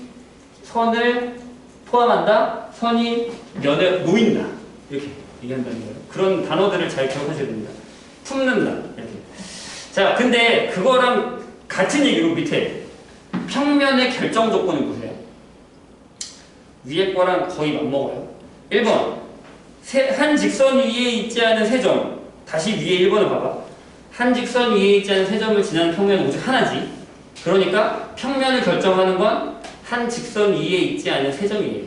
선을 포함한다. 선이 면에 놓인다. 이렇게 얘기한다는 거예요. 그런 단어들을 잘 기억하셔야 됩니다. 품는다. 이렇게. 자, 근데 그거랑 같은 얘기로 밑에 평면의 결정 조건을 보세요. 위에 거랑 거의 맞먹어요. 1번. 한 직선 위에 있지 않은 세 점. 다시 위에 1번을 봐봐. 한 직선 위에 있지 않은 세 점을 지나는 평면은 오직 하나지. 그러니까 평면을 결정하는 건 한 직선 위에 있지 않은 세 점이에요.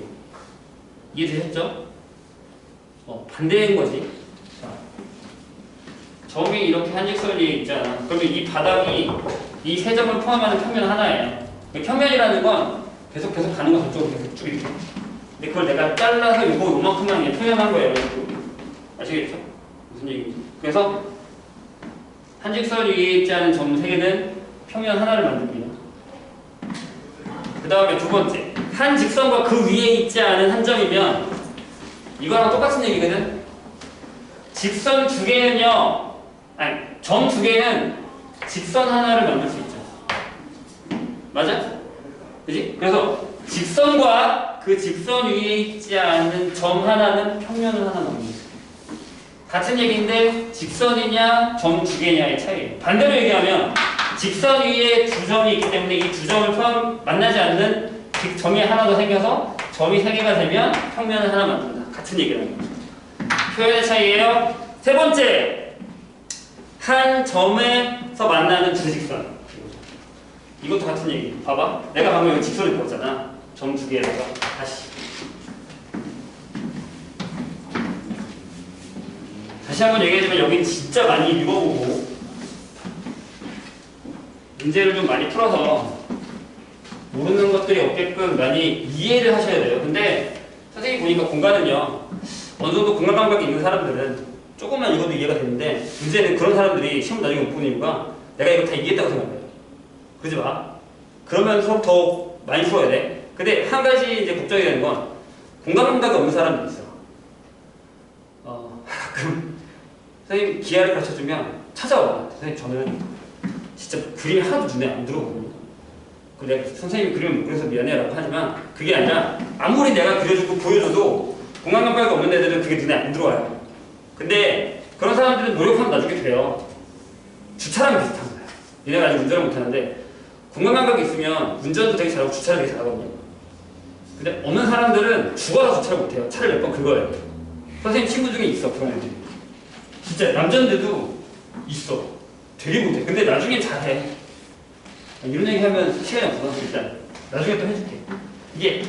이해되셨죠? 반대인 거지. 자, 점이 이렇게 한 직선 위에 있잖아. 그러면 이 바닥이 이 세 점을 포함하는 평면 하나예요. 평면이라는 건 계속 가는 거 저쪽으로 계속 쭉 이렇게. 근데 그걸 내가 잘라서 요만큼만 표현한 거예요. 아시겠죠? 그래서 한 직선 위에 있지 않은 점 3개는 평면 하나를 만듭니다. 그 다음에 두 번째, 한 직선과 그 위에 있지 않은 한 점이면 이거랑 똑같은 얘기거든. 직선 2개는요, 아니 점 2개는 직선 하나를 만들 수 있죠. 맞아? 그지? 그래서 직선과 그 직선 위에 있지 않은 점 하나는 평면을 하나 만듭니다. 같은 얘기인데 직선이냐 점 2개냐의 차이예요. 반대로 얘기하면 직선 위에 두 점이 있기 때문에 이 두 점을 만나지 않는 점이 하나 더 생겨서 점이 3개가 되면 평면을 하나 만든다. 같은 얘기라는 거죠. 표현의 차이예요. 세 번째, 한 점에서 만나는 두 직선. 이것도 같은 얘기. 봐봐. 내가 방금 여기 직선을 그었잖아. 점 2개에다가 다시 한번 얘기해주면 여기 진짜 많이 읽어보고 문제를 좀 많이 풀어서 모르는 것들이 없게끔 많이 이해를 하셔야 돼요. 근데 선생님 보니까 공간은요, 어느 정도 공간 감각이 있는 사람들은 조금만 읽어도 이해가 되는데 문제는 그런 사람들이 시험 나중에 못 보는 이유가 내가 이거 다 이해했다고 생각해요. 그러지 마. 그러면 수업 더 많이 풀어야 돼. 근데 한 가지 이제 걱정이 되는 건 공간 감각이 없는 사람들이 있어. 가끔 선생님 기하를 가르쳐주면 찾아와. 선생님 저는 진짜 그림이 하나도 눈에 안 들어오거든요. 내가 선생님이 그림을 못 그려서 미안해라고 하지만 그게 아니라 아무리 내가 그려주고 보여줘도 공간 감각이 없는 애들은 그게 눈에 안 들어와요. 근데 그런 사람들은 노력하면 나중에 돼요. 주차랑 비슷한 거예요. 얘네가 아직 운전을 못하는데 공간 감각이 있으면 운전도 되게 잘하고 주차를 되게 잘하거든요. 근데 없는 사람들은 죽어서 주차를 못해요. 차를 몇 번 긁어야 돼요. 선생님 친구 중에 있어 그런 애들이. 진짜 남자인데도 있어. 되게 못해. 근데 나중에 잘해. 이런 얘기 하면 시간이 없어서 일단 나중에 또 해줄게. 이게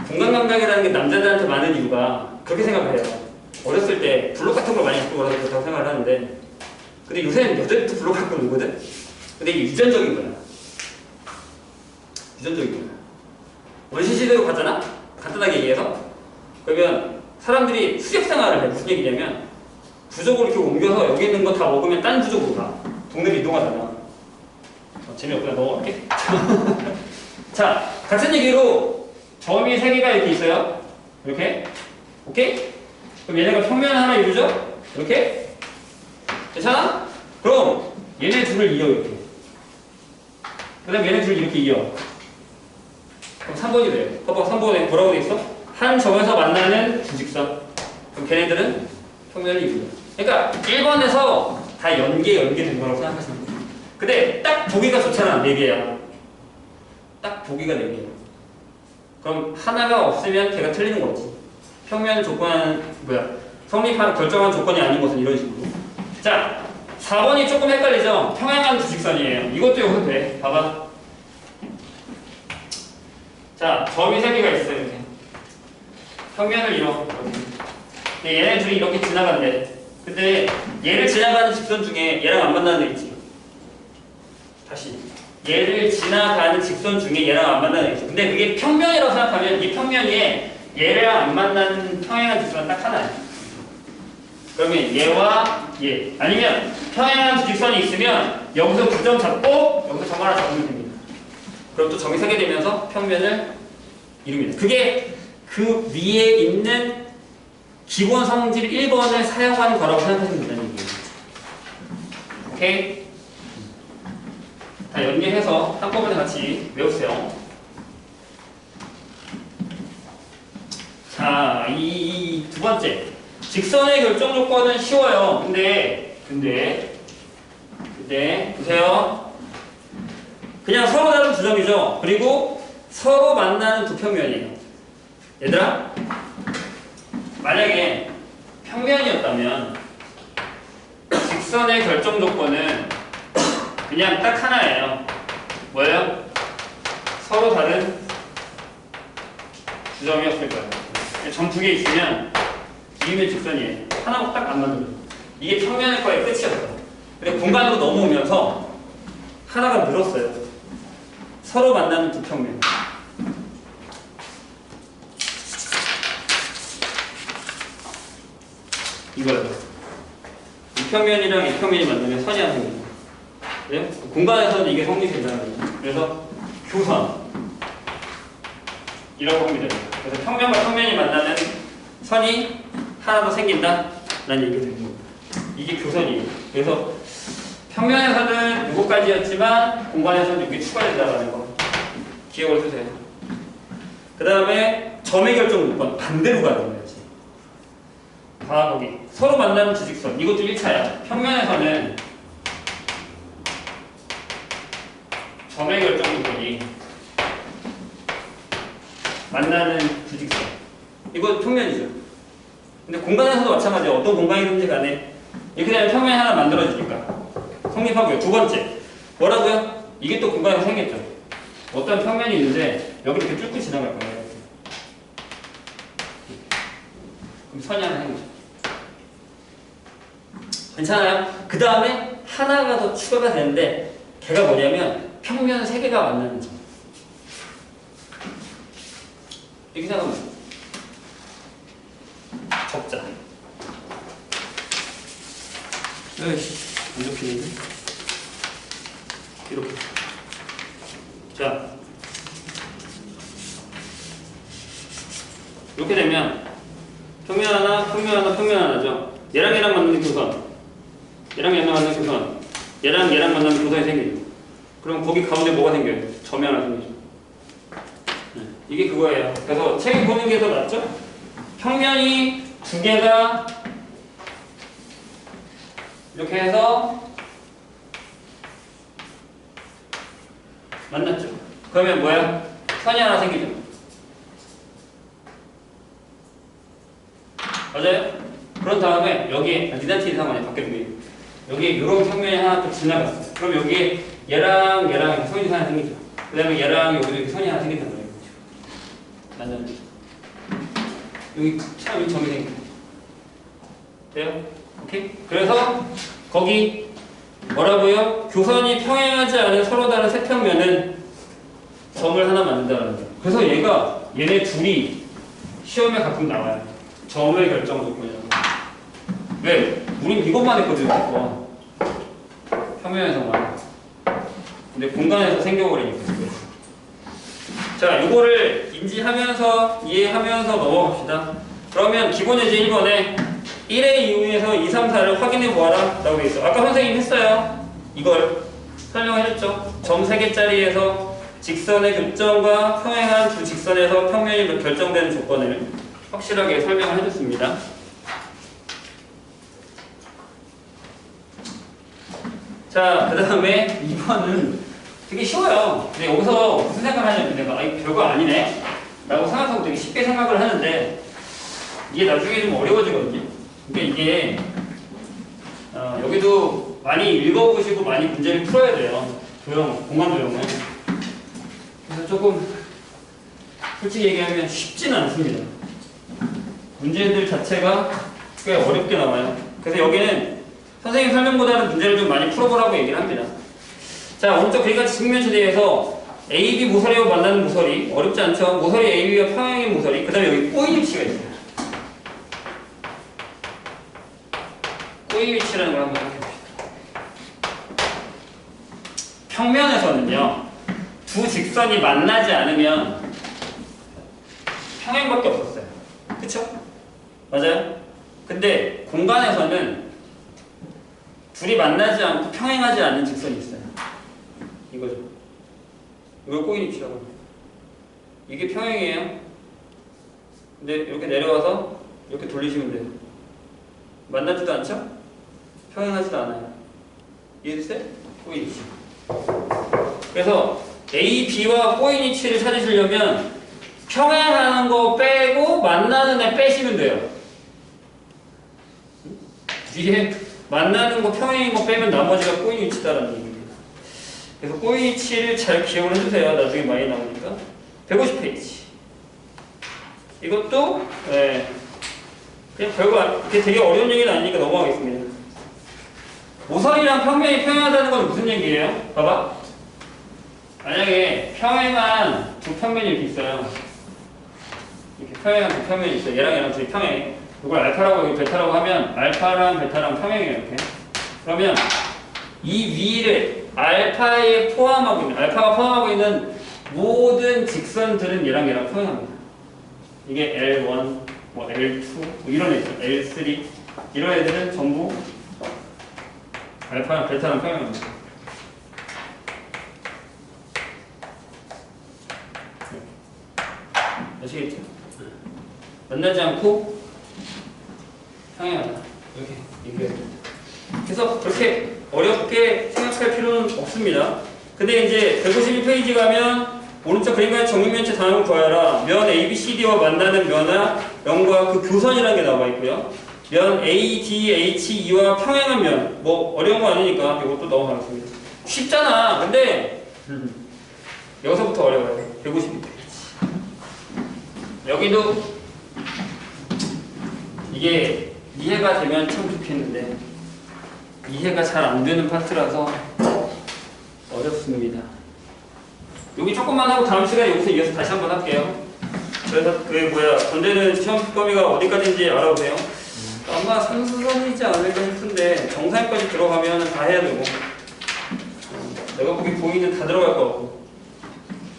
공간 감각이라는 게 남자들한테 많은 이유가 그렇게 생각을 해요. 어렸을 때 블록 같은 걸 많이 갖고 놀아서 그렇다고 생각을 하는데 근데 요새는 여자들도 블록 갖고 놀거든? 근데 이게 유전적인 거야. 유전적인 거야. 원시시대로 가잖아? 간단하게 얘기해서. 그러면 사람들이 수렵 생활을 해. 무슨 얘기냐면 부족을 이렇게 옮겨서 여기 있는 거 다 먹으면 딴 부족으로 가. 동네를 이동하잖아. 재미없구나. 넘어갈게. 자, 같은 얘기로 점이 3개가 이렇게 있어요. 이렇게. 오케이? 그럼 얘네가 평면 하나 이루죠? 이렇게. 괜찮아? 그럼 얘네 둘을 이어 이렇게. 그 다음 얘네 둘을 이렇게 이어. 그럼 3번이 돼요. 봐봐 3번에 뭐라고 돼 있어? 한 점에서 만나는 두 직선. 그럼 걔네들은 평면을 이루죠. 그러니까 1번에서 다 연계된 거라고 생각하시면 돼요. 근데 딱 보기가 좋잖아. 4개야. 딱 보기가 4개야. 그럼 하나가 없으면 걔가 틀리는 거지. 평면 조건 성립한 결정한 조건이 아닌 것은 이런 식으로. 자, 4번이 조금 헷갈리죠? 평행한 두 직선이에요. 이것도 여기서 돼. 봐봐. 자, 점이 3개가 있어요. 이렇게. 평면을 이뤄. 얘네 둘이 이렇게 지나간대. 근데 얘를 지나가는 직선 중에 얘랑 안 만나는 애 있지. 다시. 얘를 지나가는 직선 중에 얘랑 안 만나는 애 있지. 근데 그게 평면이라고 생각하면 이 평면이 얘랑 안 만나는 평행한 직선은 딱 하나야. 그러면 얘와 얘. 아니면 평행한 직선이 있으면 여기서 2점 잡고 여기서 점 하나 잡으면 됩니다. 그럼 또 점이 3개 되면서 평면을 이룹니다. 그게 그 위에 있는 기본 성질 1번을 사용하는 거라고 생각하시면 된다는 얘기예요. 오케이? 다 연계해서 한꺼번에 같이 외우세요. 자, 이 두 번째. 직선의 결정 조건은 쉬워요. 근데 보세요. 그냥 서로 다른 두 점이죠. 그리고 서로 만나는 두 평면이에요. 얘들아, 만약에 평면이었다면 직선의 결정 조건은 그냥 딱 하나예요. 뭐예요? 서로 다른 두 점이었을 거예요. 점 2개 있으면 이으면 직선이에요. 하나만 딱 안 만들어요. 이게 평면일 거의 끝이었어요. 근데 공간으로 넘어오면서 하나가 늘었어요. 서로 만나는 두 평면. 이거예요. 이 평면이랑 이 평면이 만나면 선이 하나 생기죠. 그래요? 공간에서는 이게 성립된다는 거죠. 그래서 교선 이라고 합니다. 그래서 평면과 평면이 만나는 선이 하나 더 생긴다 라는 얘기가 되는 겁니다. 이게 교선이에요. 그래서 평면에서는 이거까지였지만 공간에서는 이게 추가된다라는 거 기억을 해주세요. 그 다음에 점의 결정 조건 반대로 가는 거지. 거기 서로 만나는 주직선 이것도 1차야. 평면에서는 점의 결정 조건이 만나는 주직선 이거 평면이죠. 근데 공간에서도 마찬가지야. 어떤 공간이든지 간에 이렇게 되면 평면이 하나 만들어지니까 성립하고요. 두 번째 뭐라고요? 이게 또 공간에서 생겼죠. 어떤 평면이 있는데 여기 이렇게 쭉 지나갈 거예요. 그럼 선이 하나 생기죠. 괜찮아요? 그 다음에 하나가 더 추가가 되는데 걔가 뭐냐면 평면 3개가 만나는 점. 이렇게 생각하면 적자. 에이씨, 안 접히는데? 이렇게. 자. 이렇게 되면 평면 하나, 평면 하나, 평면 하나죠. 얘랑 얘랑 만나는 교선. 얘랑 얘랑 만나는 교선. 얘랑 얘랑 만나는 교선이 생기죠. 그럼 거기 가운데 뭐가 생겨요? 점이 하나 생기죠. 이게 그거예요. 그래서 책에 보는 게 더 낫죠? 평면이 2개가 이렇게 해서 만났죠. 그러면 뭐야? 선이 하나 생기죠. 맞아요? 그런 다음에 여기에 니단티 이상 많이 바뀌어요. 여기에 이런 평면이 하나 또 지나갔어요. 그럼 여기에 얘랑 얘랑 선이 하나 생기죠. 그 다음에 얘랑 여기도 이렇게 선이 하나 생긴단 말이에요. 맞아요. 여기 참 여기 점이 생겨요. 돼요? 오케이? 그래서 거기 뭐라고요? 교선이 평행하지 않은 서로 다른 세 평면은 점을 하나 만든다는 거예요. 그래서 얘네 둘이 시험에 가끔 나와요. 점의 결정 조건이라고. 왜? 우린 이것만 했거든요. 평면에서만. 근데 공간에서 생겨버리니까. 자, 이거를 인지하면서 이해하면서 넘어갑시다. 그러면 기본 예제 1번에 1의 이유에서 2, 3, 4를 확인해 보아라 라고 돼 있어. 아까 선생님 했어요. 이걸 설명해줬죠. 점 3개짜리에서 직선의 교점과 평행한 두 직선에서 평면이 결정되는 조건을 확실하게 설명을 해줬습니다. 자, 그 다음에 2번은 되게 쉬워요. 근데 여기서 무슨 생각을 하냐면 내가 이 별거 아니네 라고 생각하고 되게 쉽게 생각을 하는데 이게 나중에 좀 어려워지거든요. 그러니까 이게 여기도 많이 읽어보시고 많이 문제를 풀어야 돼요. 공간 도형은. 그래서 조금 솔직히 얘기하면 쉽지는 않습니다. 문제들 자체가 꽤 어렵게 나와요. 그래서 여기는 선생님 설명보다는 문제를 좀 많이 풀어보라고 얘기를 합니다. 자, 오른쪽 그림같이 직면지대에서 AB 모서리와 만나는 모서리 어렵지 않죠? 모서리 AB와 평행인 모서리 그 다음에 여기 꼬인 위치가 있어요. 꼬인 위치라는 걸 한번 생각해봅시다. 평면에서는요 두 직선이 만나지 않으면 평행밖에 없었어요. 그쵸? 맞아요? 근데 공간에서는 둘이 만나지 않고 평행하지 않는 직선이 있어요. 이거죠. 이걸 꼬인 위치라고 합니다. 이게 평행이에요. 근데 이렇게 내려와서 이렇게 돌리시면 돼요. 만나지도 않죠? 평행하지도 않아요. 이해됐어요? 꼬인 위치. 그래서 A, B와 꼬인 위치를 찾으시려면 평행하는 거 빼고 만나는 애 빼시면 돼요. 뒤에 만나는 거 평행인 거 빼면 나머지가 꼬인 위치다라는 얘기입니다. 그래서 꼬인 위치를 잘 기억을 해주세요. 나중에 많이 나오니까. 150페이지. 이것도 그냥 별거 이게 되게 어려운 얘기는 아니니까 넘어가겠습니다. 모서리랑 평면이 평행하다는 건 무슨 얘기예요? 봐봐. 만약에 평행한 두 평면이 이렇게 있어요. 이렇게 평행한 두 평면이 있어요. 얘랑 얘랑 둘이 평행. 이걸 알파라고 여기 베타라고 하면 알파랑 베타랑 평행이에요. 이렇게. 그러면 이 위를 알파에 포함하고 있는 알파가 포함하고 있는 모든 직선들은 얘랑 평행합니다. 이게 L1, 뭐 L2, 뭐 이런 애들, L3 이런 애들은 전부 알파랑 베타랑 평행합니다. 아시겠죠? 만나지 않고 평행하다. 이렇게 얘기해야 됩니다. 그래서 그렇게 어렵게 생각할 필요는 없습니다. 근데 이제 151페이지 가면 오른쪽 그림과의 정육면체 단원을 구하여라. 면 ABCD와 만나는 면화 0과 그 교선이라는 게 나와 있고요. 면 ADHE와 평행한 면. 뭐 어려운 거 아니니까 이것도 넘어가겠습니다. 쉽잖아. 근데 여기서부터 어려워요. 152페이지. 여기도 이게 이해가 되면 참 좋겠는데 이해가 잘 안 되는 파트라서 어렵습니다. 여기 조금만 하고 다음 시간에 여기서 이어서 다시 한번 할게요. 그래서 전제는 시험 범위가 어디까지인지 알아보세요. 아마 상수선이지 않을까 싶은데 정사역까지 들어가면 다 해야 되고 내가 보기 보이는 다 들어갈 것 같고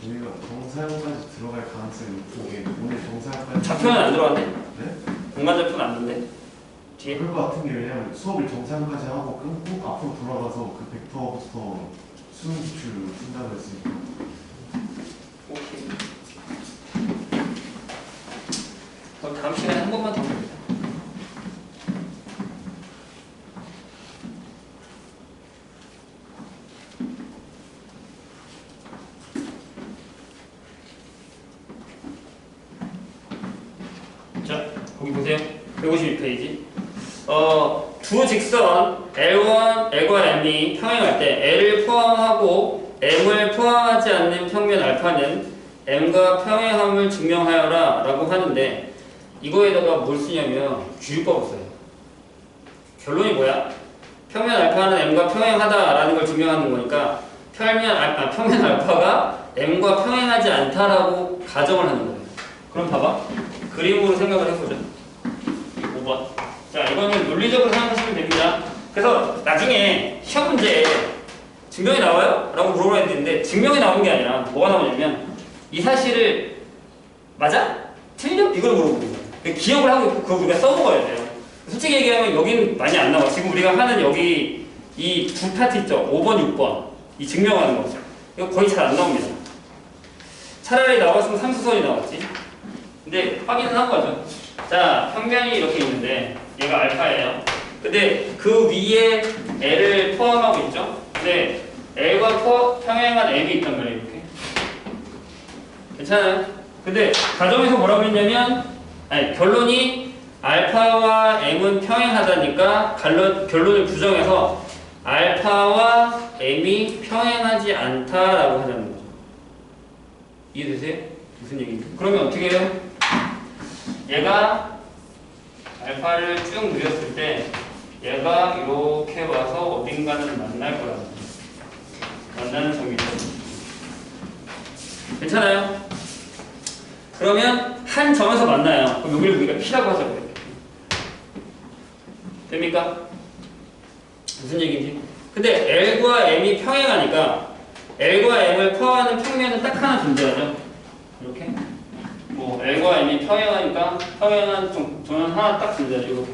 저희가 정사역까지 들어갈 가능성이 높게 오늘 정사역까지
좌표는 안 들어갔네?
네?
공간 좌표는 안 넣는데? 뒤에?
그럴 것 같은 게 왜냐면 수업을 정사역까지 하고 끊고 앞으로 돌아가서 그 벡터부터 수능 기출을 푼다고 했으니까
오케이. 그럼 다음 시간에 한 번만 더 봅니다. 자, 거기 보세요. 152페이지. 두 직선 L1, L과 M이 평행할 때 L을 포함하고 M을 포함하지 않는 평면 알파는 M과 평행함을 증명하여라 라고 하는데 이거에다가 뭘 쓰냐면 규율법을 써요. 결론이 뭐야? 평면 알파는 M과 평행하다라는 걸 증명하는 거니까 평면 알파가 M과 평행하지 않다라고 가정을 하는 거예요. 그럼 봐봐. 그림으로 생각을 해보자. 5번. 자, 이거는 논리적으로 생각하시면 됩니다. 그래서 나중에 시험 문제에 증명이 나와요? 라고 물어봐야 되는데 증명이 나오는 게 아니라 뭐가 나오냐면 이 사실을 맞아? 틀려? 이걸 물어보는 거예요. 기억을 하고 있고 그걸 우리가 써먹어야 돼요. 솔직히 얘기하면 여긴 많이 안 나와. 지금 우리가 하는 여기 이 두 파트 있죠? 5번, 6번. 이 증명하는 거. 이거 거의 잘 안 나옵니다. 차라리 나왔으면 상수선이 나왔지. 근데 확인은 한 거죠. 자, 평면이 이렇게 있는데 얘가 알파예요. 근데 그 위에 L을 포함하고 있죠. 근데 L과 평행한 M이 있단 말이에요. 이렇게. 괜찮아요? 근데 가정에서 뭐라고 했냐면 결론이 알파와 M은 평행하다니까 결론을 부정해서 알파와 M이 평행하지 않다라고 하자는 거죠. 이해되세요? 무슨 얘기인지. 그러면 어떻게 해요? 얘가 알파를 쭉 늘렸을 때 얘가 이렇게 와서 어딘가는 만날 거야. 만나는 점이죠. 괜찮아요? 그러면 한 점에서 만나요. 그럼 여기를 우리가 P라고 하자고요. 됩니까? 무슨 얘기인지? 근데 L과 M이 평행하니까 L과 M을 포함하는 평면은 딱 하나 존재하죠. 이렇게. 뭐 L과 M이 평행하니까 평행한 점은 하나 딱 존재하죠. 이렇게.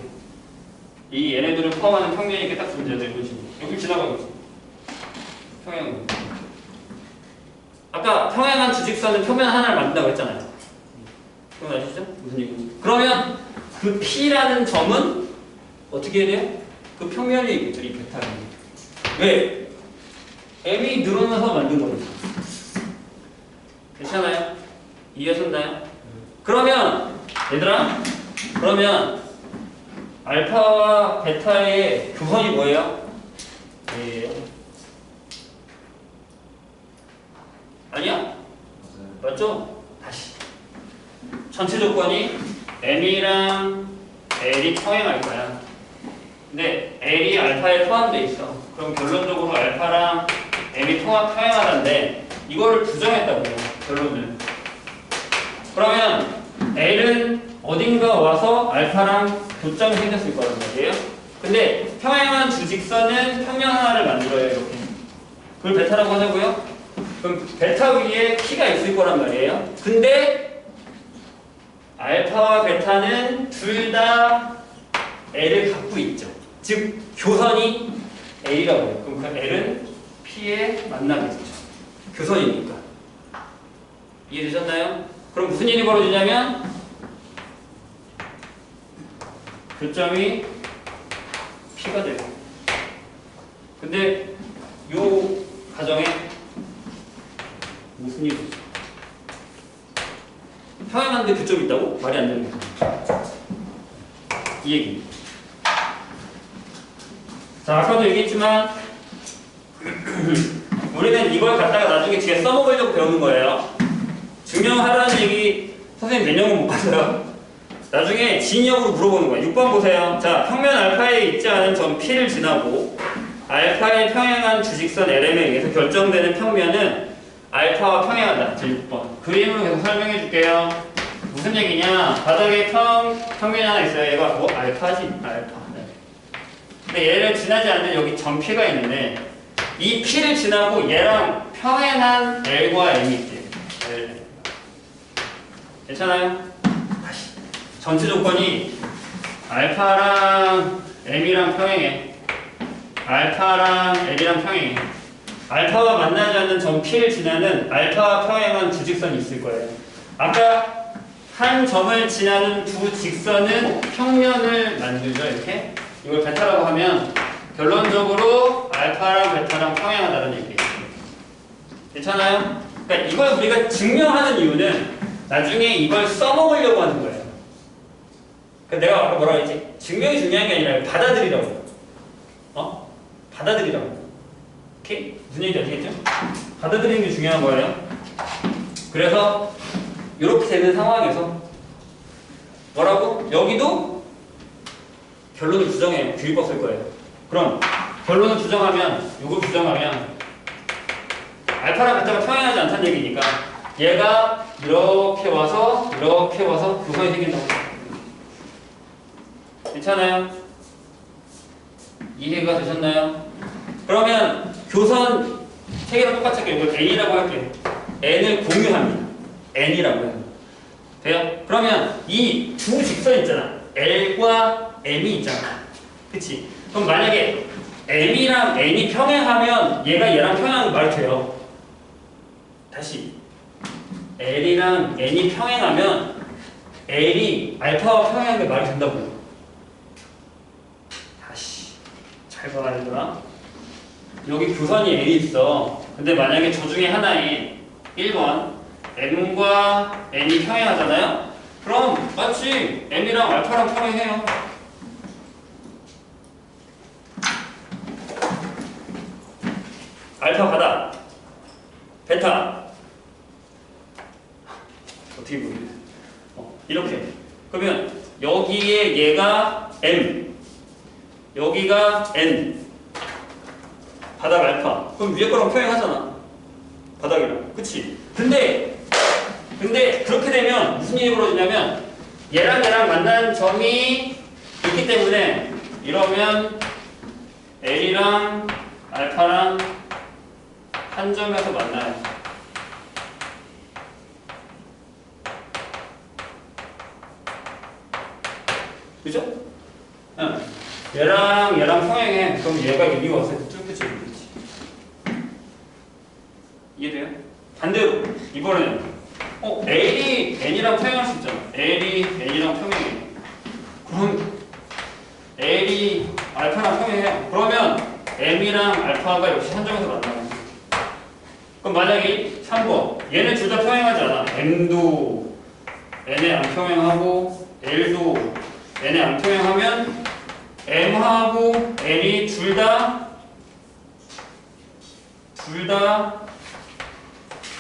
이 얘네들을 포함하는 평면이 이렇게 딱 존재하죠. 이런 식으로. 여기 지나가고 있어. 평행. 아까 평행한 두 직선은 평면 하나를 만든다고 했잖아요. 기억나시죠? 무슨 얘기인지. 그러면 그 P라는 점은 어떻게 해야 돼요? 그 평면이 있겠죠. 이 베타는. 왜? M이 늘어나서 만든 거니까. 괜찮아요? 이해하셨나요? 그러면 얘들아, 그러면 알파와 베타의 교선이 뭐예요? A예요. 아니야? 맞죠? 다시. 전체 조건이 M이랑 L이 평행할 거야. 근데 L이 알파에 포함되어 있어. 그럼 결론적으로 알파랑 M이 평행하다는데 이거를 부정했다고요. 결론을. 그러면 L은 어딘가 와서 알파랑 교점이 생겼을 거란 말이에요. 근데 평행한 두 직선은 평면 하나를 만들어요. 이렇게. 그걸 베타라고 하자고요. 그럼 베타 위에 P가 있을 거란 말이에요. 근데 알파와 베타는 둘 다 L을 갖고 있죠. 즉 교선이 L이라고 해요. 그럼 그 L은 P에 만나겠죠. 교선이니까. 이해되셨나요? 그럼 무슨 일이 벌어지냐면 교점이 P가 되고, 근데 요 가정에 무슨 일이 있어? 평행한데 교점이 있다고? 말이 안 되는 거죠. 이 얘기. 자, 아까도 얘기했지만 우리는 이걸 갖다가 나중에 뒤에 써먹으려고 배우는 거예요. 증명하라는 얘기 선생님 몇 년은 못 봤어요. 나중에 진역으로 물어보는 거예요. 6번 보세요. 자, 평면 알파에 있지 않은 점 P를 지나고 알파에 평행한 주직선 LM에 의해서 결정되는 평면은 알파와 평행한다. 자, 6번. 그림으로 계속 설명해 줄게요. 무슨 얘기냐? 바닥에 평면이 하나 있어요. 얘가 뭐? 알파지? 알파. 네. 근데 얘를 지나지 않는 여기 점 P가 있는데 이 P를 지나고 얘랑 평행한 L과 M이 있대요. L. 괜찮아요? 다시. 전체 조건이 알파랑 M이랑 평행해. 알파랑 L이랑 평행해. 알파와 만나지 않는 점 P를 지나는 알파와 평행한 두 직선이 있을 거예요. 아까 한 점을 지나는 두 직선은 평면을 만들죠. 이렇게. 이걸 베타라고 하면 결론적으로 알파랑 베타랑 평행하다는 얘기예요. 괜찮아요? 그러니까 이걸 우리가 증명하는 이유는 나중에 이걸 써먹으려고 하는 거예요. 그러니까 내가 아까 뭐라고 했지? 증명이 중요한 게 아니라 받아들이라고. 받아들이라고. 오케이? 무슨 얘기인지 아시겠죠? 받아들이는 게 중요한 거예요. 그래서 이렇게 되는 상황에서 뭐라고? 여기도 결론을 부정해요. 규입법 쓸 거예요. 그럼 결론을 부정하면, 이걸 부정하면 알파랑 베타가 평행하지 않다는 얘기니까 얘가 이렇게 와서 교선이 생긴다고. 괜찮아요? 이해가 되셨나요? 그러면 교선 세 개랑 똑같이 할게요. 이걸 N이라고 할게요. N을 공유합니다. N이라고 해요. 돼요? 그러면 이 두 직선 있잖아. L과 M이 있잖아. 그치? 그럼 만약에 M이랑 N이 평행하면 얘가 얘랑 평행한 거 말이 돼요. 다시. L이랑 N이 평행하면 L이 알파와 평행한 게 말이 된다고요. 다시. 잘 봐야 되나? 여기 교선이 N이 있어. 근데 만약에 저 중에 하나인 1번 M과 N이 평행하잖아요? 그럼 마치 M이랑 알파랑 평행해요. 알파 가다. 베타. 어떻게 보면 이렇게. 그러면 여기에 얘가 M, 여기가 N. 바닥 알파. 그럼 위에 거랑 평행하잖아. 바닥이랑. 그치? 근데 그렇게 되면 무슨 일이 벌어지냐면 얘랑 얘랑 만난 점이 있기 때문에 이러면 L이랑 알파랑 한 점에서 만나요. 그죠? 응. 얘랑 평행해. 그럼 얘가 여기 와서 쭉 그치겠지. 이해돼요? 반대로 이번에는 L이 N이랑 평행할 수 있잖아. L이 N이랑 평행해. 그럼 L이 알파랑 평행해요. 그러면 M이랑 알파가 역시 한 점에서 만나요. 그럼 만약에 3번 얘네 둘 다 평행하지 않아. M도 N에 안 평행하고 L도 N에 안 평행하면 M하고 N이 둘 다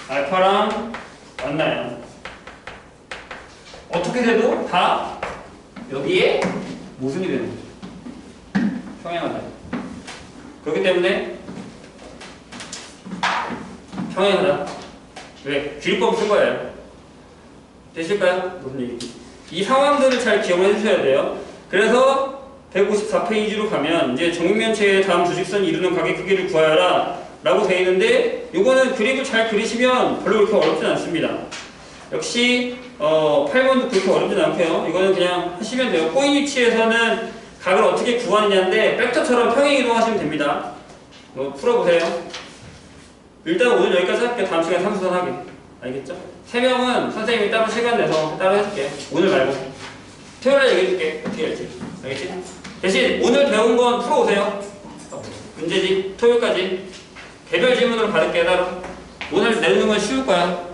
알파랑 만나요. 어떻게 돼도 다 여기에 모순이 되는 거죠. 평행하다. 그렇기 때문에 평행하다. 왜? 규율법 쓴 거예요. 되실까요? 무슨 얘기? 이 상황들을 잘 기억을 해주셔야 돼요. 그래서 154페이지로 가면 이제 정육면체의 다음 주직선 이루는 가게 크기를 구하여라 라고 되어 있는데 요거는 그림을 잘 그리시면 별로 그렇게 어렵진 않습니다. 역시 8번도 그렇게 어렵진 않고요. 이거는 그냥 하시면 돼요. 코인 위치에서는 각을 어떻게 구하느냐인데 벡터처럼 평행 이동하시면 됩니다. 풀어보세요. 일단 오늘 여기까지 할게요. 다음 시간에 상수선 하게. 알겠죠? 3명은 선생님이 따로 시간 내서 따로 해줄게. 오늘 말고. 토요일에 얘기해줄게. 어떻게 할지. 알겠지? 대신 오늘 배운 건 풀어오세요. 문제지. 토요일까지. 개별 질문으로 받을게 따로. 오늘 내는 건 쉬울 거야.